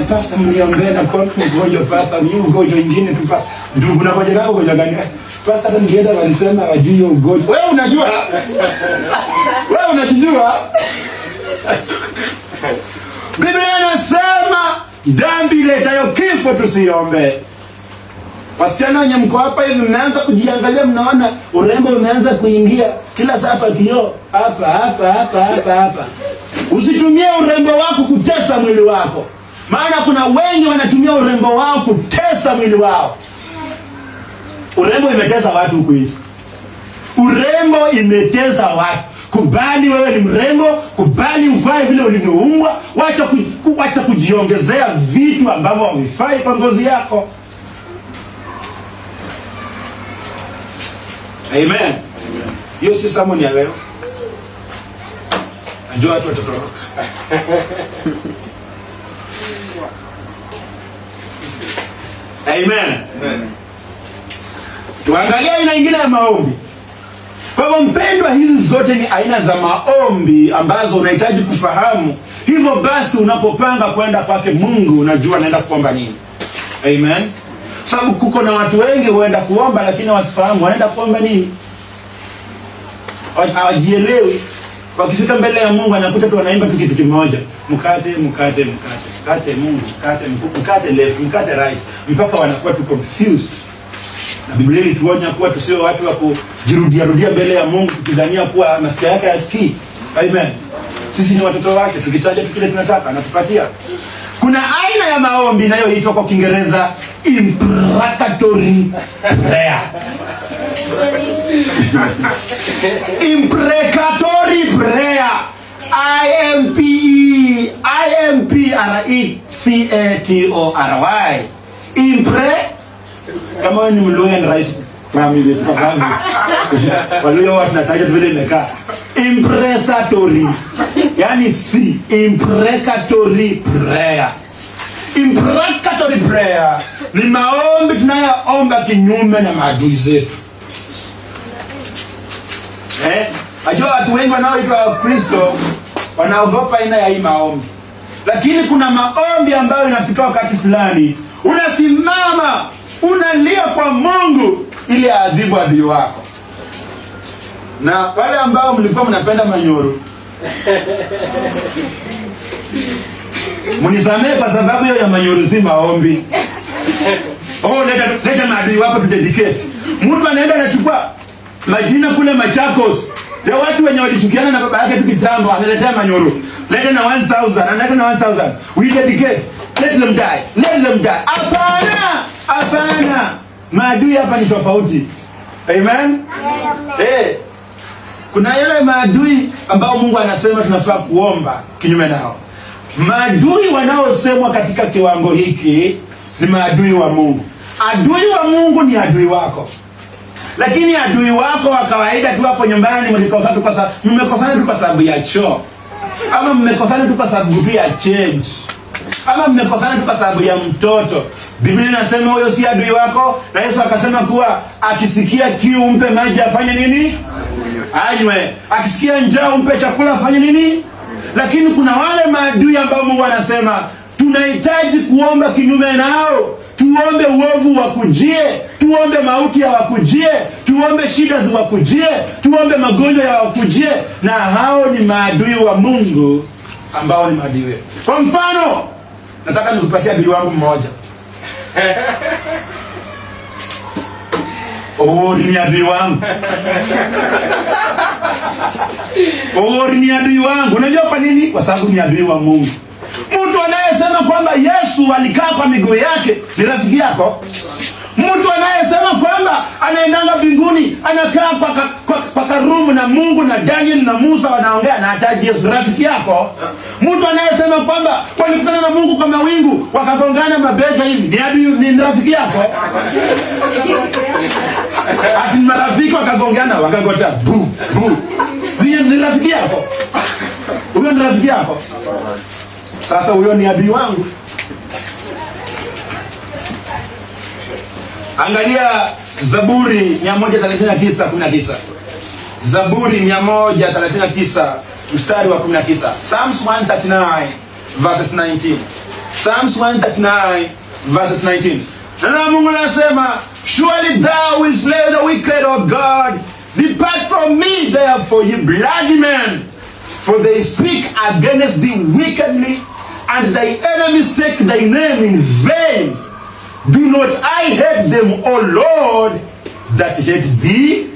Pastor, mniombe na kwa mgonjwa pastor, ni ugonjwa mwingine tu pastor. Ndugu na ngoja kako ugonjwa gani? Pastor hata ningeenda walisema wajui hiyo ugonjwa. Wewe unajua? Wewe unajijua? Biblia inasema dhambi iletayo kifo tusiombe. Wasichana wenye mko hapa hivi mnaanza kujiangalia, mnaona urembo umeanza kuingia kila saa hapa kio hapa. Usitumie urembo wako kutesa mwili wako. Maana kuna wengi wanatumia urembo wao kutesa mwili wao. Urembo imetesa watu huku nje. Urembo imetesa watu. Kubali wewe ni mrembo, kubali uvae vile ulivyoumbwa, wacha kujiongezea vitu ambavyo havifai kwa ngozi yako. Amen. Hiyo si sermon ya leo. Najua watu watatoroka. Amen. Amen. Tuangalie aina nyingine ya maombi. Kwa hivyo mpendwa, hizi zote ni aina za maombi ambazo unahitaji kufahamu. Hivyo basi unapopanga kwenda kwake Mungu, unajua naenda kuomba nini. Amen. Sababu kuko na watu wengi huenda kuomba lakini wasifahamu wanaenda kuomba nini. Hawajielewi. Wakifika mbele ya Mungu anakuta tu wanaimba tu kitu kimoja. Mkate, mkate, mkate. Mkate Mungu, mkate, mkate left, mkate right. Mpaka wanakuwa tu confused. Na Biblia ilituonya kuwa tusiwe watu wa kujirudia mbele ya Mungu tukidhania kuwa masikio yake hayasikii. Amen. Sisi ni watoto wake, tukitaja tu kile tunataka anatupatia. Kuna aina ya maombi inayoitwa kwa Kiingereza imprecatory prayer. Imprecatory prayer. IMPRECATORY. Kama wewe ni Mluya ni rais rami wetu kwa sababu walio watu nataja vile imekaa. Imprecatory. Yani si imprecatory prayer. Imprecatory prayer ni maombi tunayoomba kinyume na maadui zetu. Ajua watu wengi wanaoitwa Kristo wanaogopa aina ya hii maombi. Lakini kuna maombi ambayo inafika wakati fulani unasimama unalia kwa Mungu ili aadhibu adui wako. Na wale ambao mlikuwa mnapenda manyoro munisamee kwa sababu hiyo ya manyoro si maombi. Leta maadui wako to dedicate. Mtu anaenda anachukua majina kule Machakos ya watu wenye walichukiana na baba yake tukitambo, analetea manyoro. Leta na 1000, analeta na 1000. We dedicate. Let them die. Let them die. Hapana. Hapana. Maadui hapa ni tofauti. Amen. Kuna yale maadui ambao Mungu anasema tunafaa kuomba kinyume nao. Maadui wanaosemwa katika kiwango hiki ni maadui wa Mungu. Adui wa Mungu ni adui wako. Lakini adui wako wa kawaida tu hapo nyumbani mmekosana tu kwa sababu ya choo. Ama mmekosana tu kwa sababu tu ya change. Ama mmekosana tu kwa sababu ya mtoto. Biblia inasema huyo si adui wako, na Yesu akasema kuwa akisikia kiu mpe maji afanye nini? Anywe. Akisikia njaa umpe chakula afanye nini? Lakini kuna wale maadui ambao Mungu anasema tunahitaji kuomba kinyume nao. Tuombe uovu wakujie, tuombe mauti ya wakujie, tuombe shida za wakujie, tuombe magonjwa ya wakujie, na hao ni maadui wa Mungu ambao ni maadui wetu. Kwa mfano, nataka nikupatie adui wangu mmoja. Ni adui wangu. Ni adui wangu. Unajua kwa nini? Kwa sababu ni adui wa Mungu. Mtu anayesema kwamba Yesu alikaa kwa miguu yake ni rafiki yako. Mtu anayesema kwamba anaendanga mbinguni, anakaa kwa karumu na Mungu na Daniel na Musa wanaongea na hataji Yesu, rafiki yako. Mtu anayesema kwamba walikutana na Mungu kwa mawingu wakagongana mabega hivi ni rafiki yako. Ati marafiki wakagongana wakagota bu. Ni rafiki yako. Huyo ni rafiki yako. Sasa huyo ni adui wangu. Angalia Zaburi 139:19. Zaburi 139 mstari wa 19. Psalms 139 verses 19. Psalms 139 verses 19. Na Mungu anasema, surely thou wilt slay the wicked, O God. Depart from me therefore, ye bloody men, for they speak against thee wickedly, and thy enemies take thy name in vain. Do not I hate them, O Lord, that hate thee?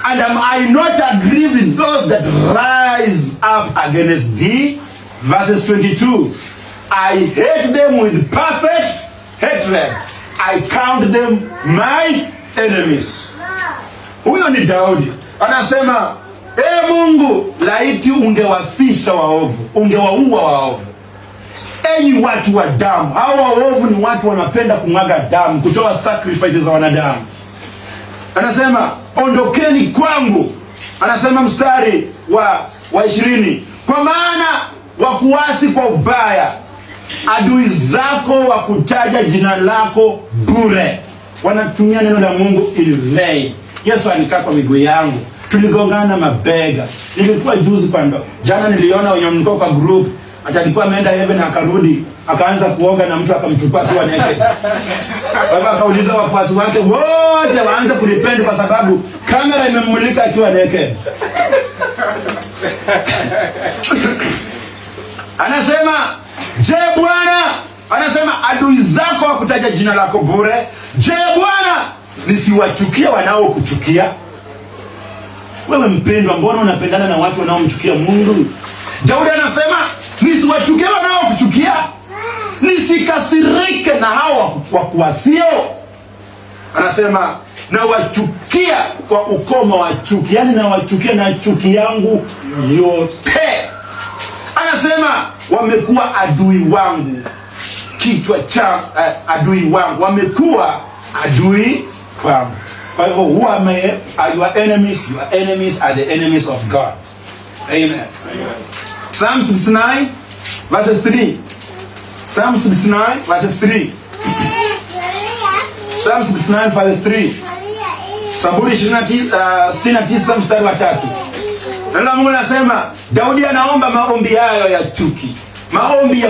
And am I not aggrieved with those that rise up against thee? Verses 22. I hate them with perfect hatred. I count them my enemies. Huyo ni Daudi. Anasema, Mungu, laiti ungewafisha waovu, ungewaua waovu. Enyi watu wa damu. Hao waovu ni watu wanapenda kumwaga damu, kutoa sacrifices za wanadamu. Anasema, ondokeni kwangu, Anasema mstari wa 20, kwa maana wakuasi kwa ubaya, adui zako wakutaja jina lako bure. Wanatumia neno la Mungu in vain. Yesu alikaa kwa miguu yangu, tuligongana mabega. Nilikuwa juzi pando, jana niliona wenye mko kwa group, atalikuwa ameenda heaven akarudi, akaanza kuoga na mtu akamchukua kwa naked. Baba akauliza wafuasi wake wote waanze kurepent kwa sababu kamera imemmulika akiwa naked. Anasema, je Bwana, anasema adui zako wakutaja jina lako bure. Je Bwana, nisiwachukie wanaokuchukia? Wewe mpendwa, mbona unapendana na watu wanaomchukia Mungu? Daudi anasema, nisiwachukie wanaokuchukia, nisikasirike na hao wakuasio. Anasema, na wachukia kwa ukoma wa chuki, yani na wachukia na chuki yangu yote. Anasema, wamekuwa adui wangu, kichwa cha adui wangu, wamekuwa adui wangu. Kwa hivyo, who are your enemies? Your enemies are the enemies of God. Amen. Amen. Psalm 69 verses 3. Psalm 69 verses 3. Psalm 69 verses 3. Zaburi 69 mstari wa 3. Neno Mungu nasema, Daudi anaomba maombi hayo ya chuki, maombi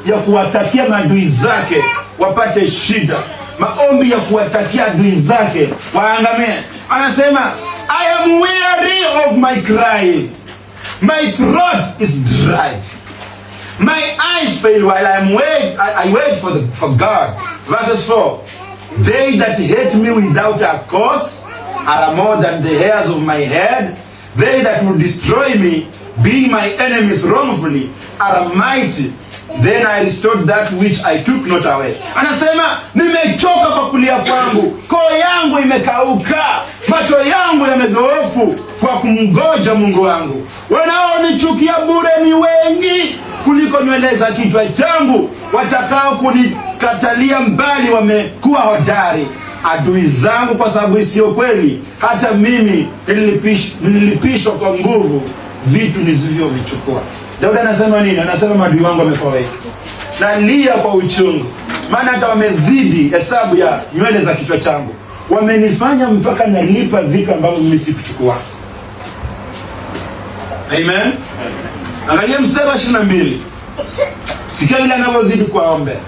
ya kuwatakia maadui zake wapate shida, maombi ya kuwatakia adui zake waangamie. Anasema, I am weary of my crying, my throat is dry, my eyes fail while I wait for God. Verses 4, they that hate me without a cause are more than the hairs of my head. They that will destroy me, being my enemies wrongfully, are mighty. Then I restored that which I took not away. Anasema, nimechoka kwa kulia kwangu, koo yangu imekauka, macho yangu yamedhoofu kwa kumngoja Mungu wangu. Wanaonichukia bure ni wengi kuliko nywele za kichwa changu, watakao kunikatalia mbali wamekuwa hodari. Adui zangu kwa sababu isiyo kweli, hata mimi nilipishwa kwa nguvu vitu nisivyovichukua. Daudi anasema nini? Anasema maadui wangu wamekuwa wengi, nalia kwa uchungu, maana hata wamezidi hesabu ya nywele za kichwa changu, wamenifanya mpaka nalipa vitu ambavyo mimi sikuchukua. Amen. Angalia mstari wa 22. Sikia vile anavyozidi kuwaombea.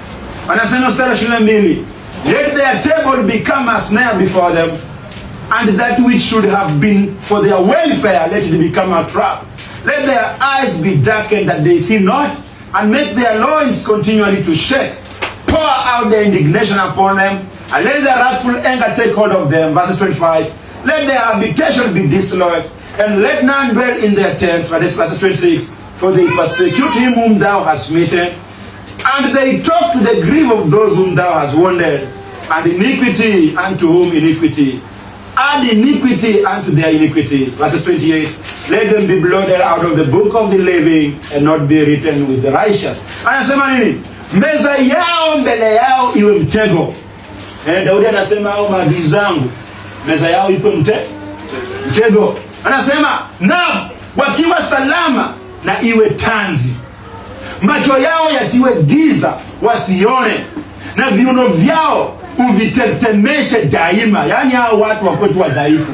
Anasema mstari wa 22, let their table become a snare before them, and that which should have been for their welfare, let it become a trap. Let their eyes be darkened that they see not, and make their loins continually to shake. Pour out their indignation upon them, and let their wrathful anger take hold of them. Verses 25, let their habitations be dissolute, and let none dwell in their tents. Verses 26, for they persecute him whom thou hast smitten, and they talk to the grief of those whom thou hast wounded, and iniquity unto whom iniquity, and iniquity unto their iniquity. Verses 28, let them be blotted out of the book of the living, and not be written with the righteous. Anasema nini? Meza yao mbele yao iwe mtego. Daudi anasema hao maadui zangu, meza yao iwe mtego. Anasema, na wakiwa salama na iwe tanzi, macho yao yatiwe giza wasione, na viuno vyao uvitetemeshe daima. Yani hao watu wa kwetu wadhaifu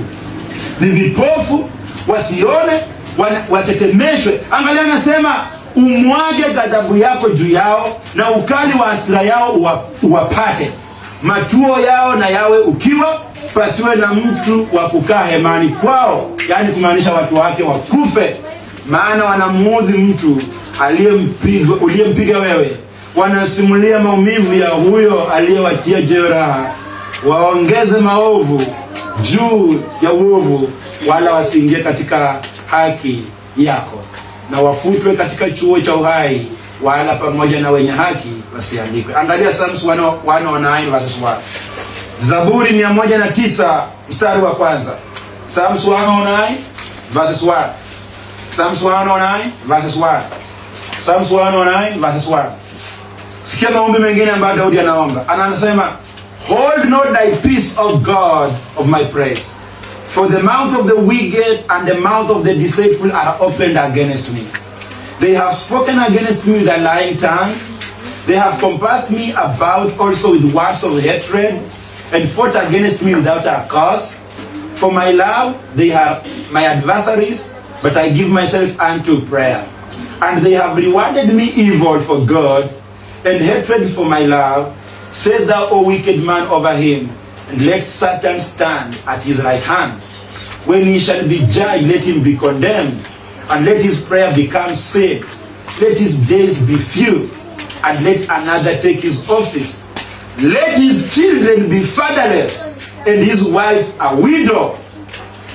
ni vipofu, wasione, watetemeshwe. Angalia anasema, umwage ghadhabu yako juu yao, na ukali wa hasira yao uwapate. Matuo yao na yawe ukiwa, pasiwe na mtu wa kukaa hemani kwao. Yani kumaanisha watu wake wakufe, maana wanamuudhi mtu uliyempiga wewe. Wanasimulia maumivu ya huyo aliyewatia jeraha. Waongeze maovu juu ya uovu, wala wasiingie katika haki yako. Na wafutwe katika chuo cha uhai, wala pamoja na wenye haki wasiandikwe. Angalia Psalms 109 verses 1. Zaburi 109 mstari wa kwanza. Psalms 109 verses 1. Psalms 109 verses 1. Psalms 109 verses 1. Sikia maombi mengine ambayo Daudi anaomba. Anasema, hold not thy peace, O God of my praise, For the mouth of the wicked and the mouth of the deceitful are opened against me. They have spoken against me with a lying tongue. They have compassed me about also with words of hatred, and fought against me without a cause. For my love, they are my adversaries, but I give myself unto prayer. And they have rewarded me evil for good, and hatred for my love. Say thou, O wicked man, over him, and let Satan stand at his right hand. When he shall be judged, let him be condemned, and let his prayer become sin. Let his days be few, and let another take his office. Let his children be fatherless, and his wife a widow.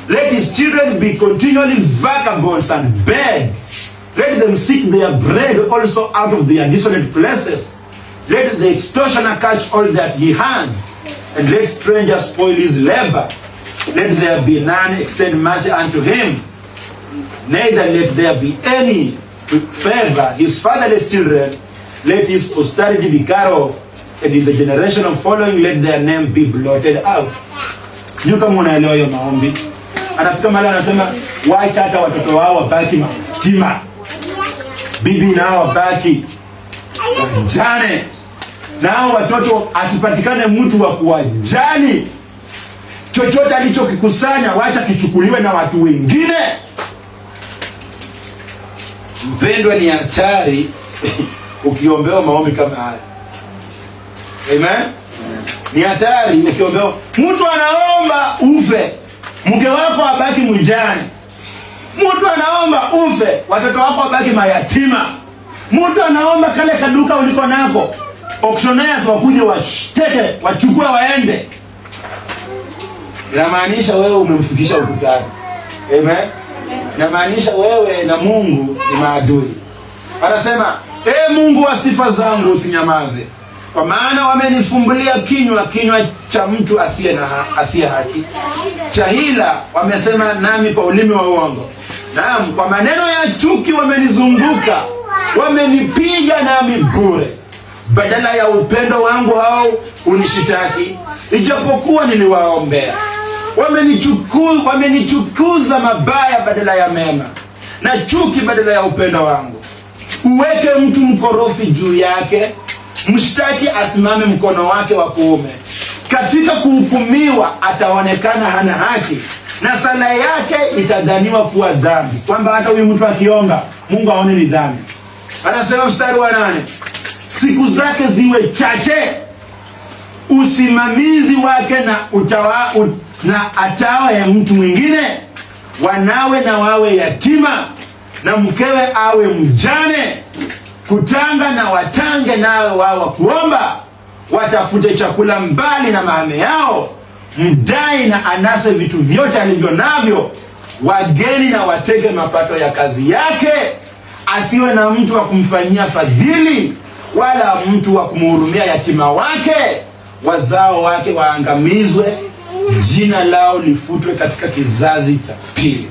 Let his children be continually vagabonds and beg. Let them seek their bread also out of their desolate places. Let the extortioner catch all that he has, and let strangers spoil his labor. Let there be none extend mercy unto him, neither let there be any to favor his fatherless children. Let his posterity be cut off, and in the generation of following let their name be blotted out. Sijui kama unaelewa hiyo maombi. Anafika mahali anasema wacha hata watoto wao wabaki mayatima, bibi nao wabaki wajane, nao watoto asipatikane mtu wa kuwajali. Chochote alichokikusanya wacha kichukuliwe na watu wengine. Mpendwa, ni hatari ukiombewa maombi kama haya. Amen. Ni hatari ukiombewa. Mtu anaomba ufe, mke wako abaki mjane. Mtu anaomba ufe, watoto wako abaki mayatima. Mtu anaomba kale kaduka uliko nako, auctioneers wakuje washteke, wachukue waende. Inamaanisha wewe umemfikisha ukutani. Amen. Inamaanisha wewe na Mungu ni maadui. Anasema, Mungu wa sifa zangu usinyamaze, kwa maana wamenifumbulia kinywa cha mtu asiye haki. Cha hila wamesema nami kwa ulimi wa uongo. Naam, kwa maneno ya chuki wamenizunguka, wamenipiga nami bure. Badala ya upendo wangu hao unishitaki, ijapokuwa niliwaombea. Wamenichukuza mabaya badala ya mema, na chuki badala ya upendo wangu. Uweke mtu mkorofi juu yake, mshtaki asimame mkono wake wa kuume. Katika kuhukumiwa ataonekana hana haki, na sala yake itadhaniwa kuwa dhambi. Kwamba hata huyu mtu akiomba Mungu aone ni dhambi. Anasema mstari wa 8, siku zake ziwe chache, usimamizi wake na atawa ya mtu mwingine. Wanawe na wawe yatima, na mkewe awe mjane. Kutanga na watange nawe wawa kuomba. Watafute chakula mbali na mahame yao. Mdai na anase vitu vyote alivyo navyo. Wageni na watege mapato ya kazi yake. Asiwe na mtu wa kumfanyia fadhili, wala mtu wa kumhurumia yatima wake. Wazao wake waangamizwe, jina lao lifutwe katika kizazi cha pili.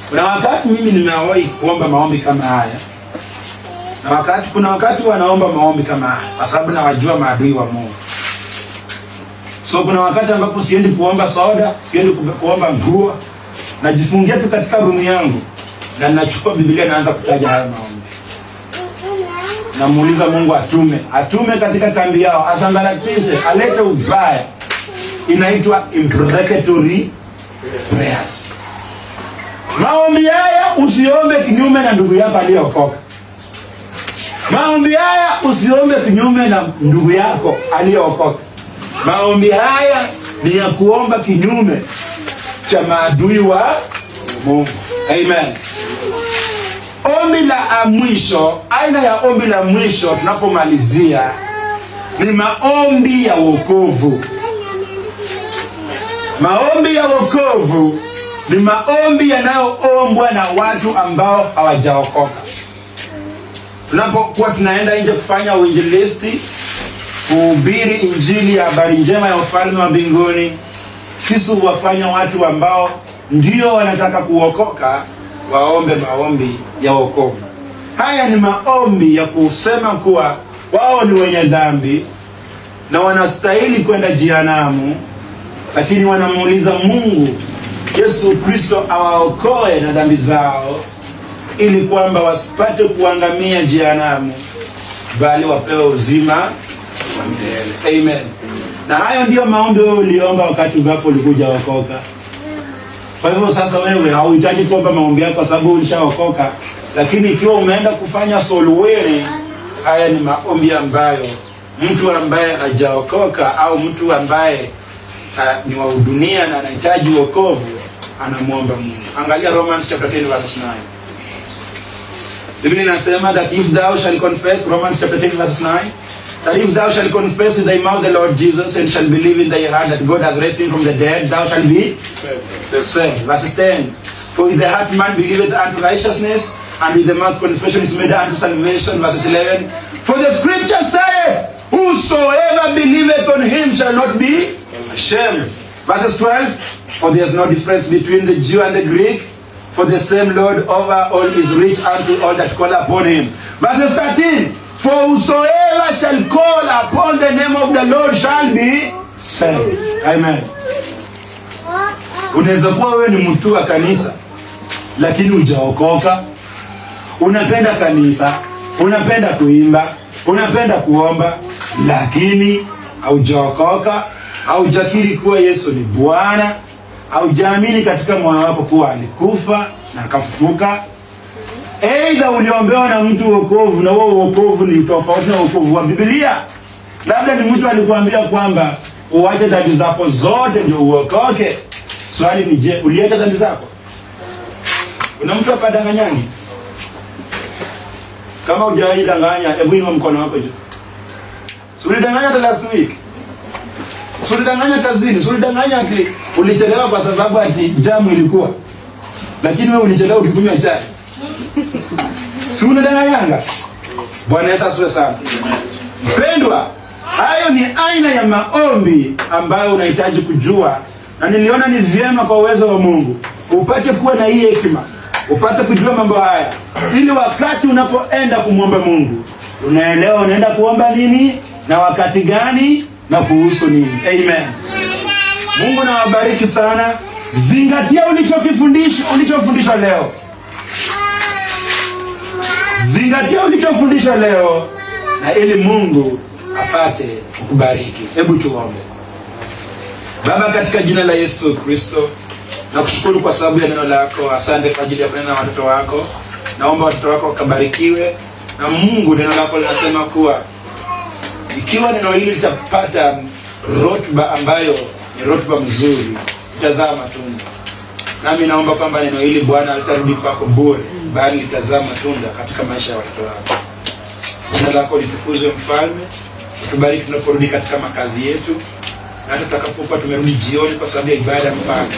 Kuna wakati mimi nimewahi kuomba maombi kama haya, na kuna wakati wanaomba maombi kama haya kwa sababu nawajua maadui wa Mungu. So kuna wakati ambapo siendi kuomba soda, siendi kuomba nguo, najifungia tu katika room yangu na ninachukua Biblia naanza kutaja haya maombi. Namuuliza Mungu atume katika kambi yao, asambaratishe, alete ubaya. Inaitwa imprecatory prayers. Maombi haya usiombe kinyume na ndugu yako aliyeokoka. Maombi haya usiombe kinyume na ndugu yako aliyeokoka. Maombi haya ni ya kuomba kinyume cha maadui wa Mungu. Amen. Ombi la mwisho, aina ya ombi la mwisho tunapomalizia ni maombi ya wokovu. Maombi ya wokovu ni maombi yanayoombwa na watu ambao hawajaokoka. Tunapokuwa tunaenda nje kufanya uinjilisti, kuhubiri injili ya habari njema ya ufalme wa mbinguni, sisi huwafanya watu ambao ndio wanataka kuokoka waombe maombi ya wokovu. Haya ni maombi ya kusema kuwa wao ni wenye dhambi na wanastahili kwenda jehanamu, lakini wanamuuliza Mungu Yesu Kristo awaokoe na dhambi zao, ili kwamba wasipate kuangamia jehanamu, bali wapewe uzima wa milele. Amen. Na hayo ndio maombi wewe uliomba wakati ambapo ulikuja okoka. Kwa hivyo sasa wewe hauhitaji kuomba maombi yako kwa sababu ulishaokoka, lakini ikiwa umeenda kufanya soul winning, haya ni maombi ambayo mtu ambaye hajaokoka au mtu ambaye ni wa dunia na anahitaji wokovu anamuomba Mungu. Angalia Romans chapter 10 verse 9. Biblia inasema that if thou shall confess, Romans chapter 10 verse 9, that if thou shall confess with thy mouth the Lord Jesus and shall believe in thy heart that God has raised him from the dead, thou shalt be saved. Verse 10. For with the heart man believeth unto righteousness, and with the mouth confession is made unto salvation. Verse 11. For the scripture saith, whosoever believeth on him shall not be ashamed. Verse 12. For there is no difference between the Jew and the Greek, for the same Lord over all is rich unto all that call upon him. Verse 13. For whosoever shall call upon the name of the Lord shall be saved. Amen. Unaweza kuwa wewe ni mtu wa kanisa lakini hujaokoka. Unapenda kanisa, unapenda kuimba, unapenda kuomba, lakini haujaokoka, haujakiri kuwa Yesu ni Bwana, haujaamini katika moyo wako kuwa alikufa na akafufuka. Aidha uliombewa na mtu wokovu, na huo wokovu ni tofauti na wokovu wa Biblia. Labda ni mtu alikuambia kwamba uache dhambi zako zote ndio uokoke. Swali ni je, uliacha dhambi zako? Kuna mtu apadanganyani? Kama hujaidanganya, hebu inua mkono wako juu. Ulidanganya the last week? Ulidanganya kazini? Ulidanganya ati ulichelewa kwa sababu ati jamu ilikuwa, lakini wewe ulichelewa ukikunywa chai? Si unadanganyanga? Bwana Yesu asifiwe sana. Mpendwa, hayo ni aina ya maombi ambayo unahitaji kujua, na niliona ni vyema kwa uwezo wa Mungu upate kuwa na hii hekima, upate kujua mambo haya, ili wakati unapoenda kumwomba Mungu unaelewa unaenda kuomba nini na wakati gani na kuhusu nini. Amen. Mungu na wabariki sana. Zingatia ulichofundishwa leo. Zingatia ulichofundishwa leo, na ili Mungu apate kukubariki. Hebu tuombe. Baba, katika jina la Yesu Kristo, nakushukuru kwa sababu ya neno lako. Asante kwa ajili ya kunena na watoto wako. Naomba watoto wako wakabarikiwe. Na Mungu, neno lako linasema kuwa ikiwa neno hili litapata rotuba ambayo ni rotuba mzuri, litazaa matunda. Nami naomba kwamba neno hili Bwana litarudi kwako bure, bali litazaa matunda katika maisha ya watoto wako. Jina lako litukuzwe Mfalme. Tubariki tunaporudi katika makazi yetu, na hata tutakapokuwa tumerudi jioni kwa sababu ya ibada Mfalme.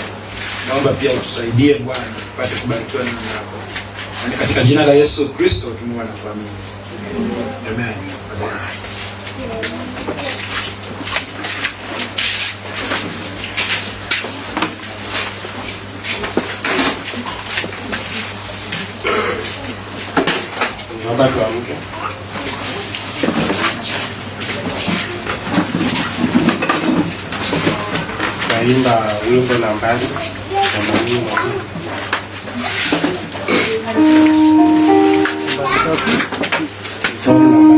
Naomba pia utusaidie Bwana tupate kubarikiwa na neno lako. Na katika jina la Yesu Kristo tumeomba na kuamini. Amen. Naomba tuamke. Taimba wimbo nambari 82.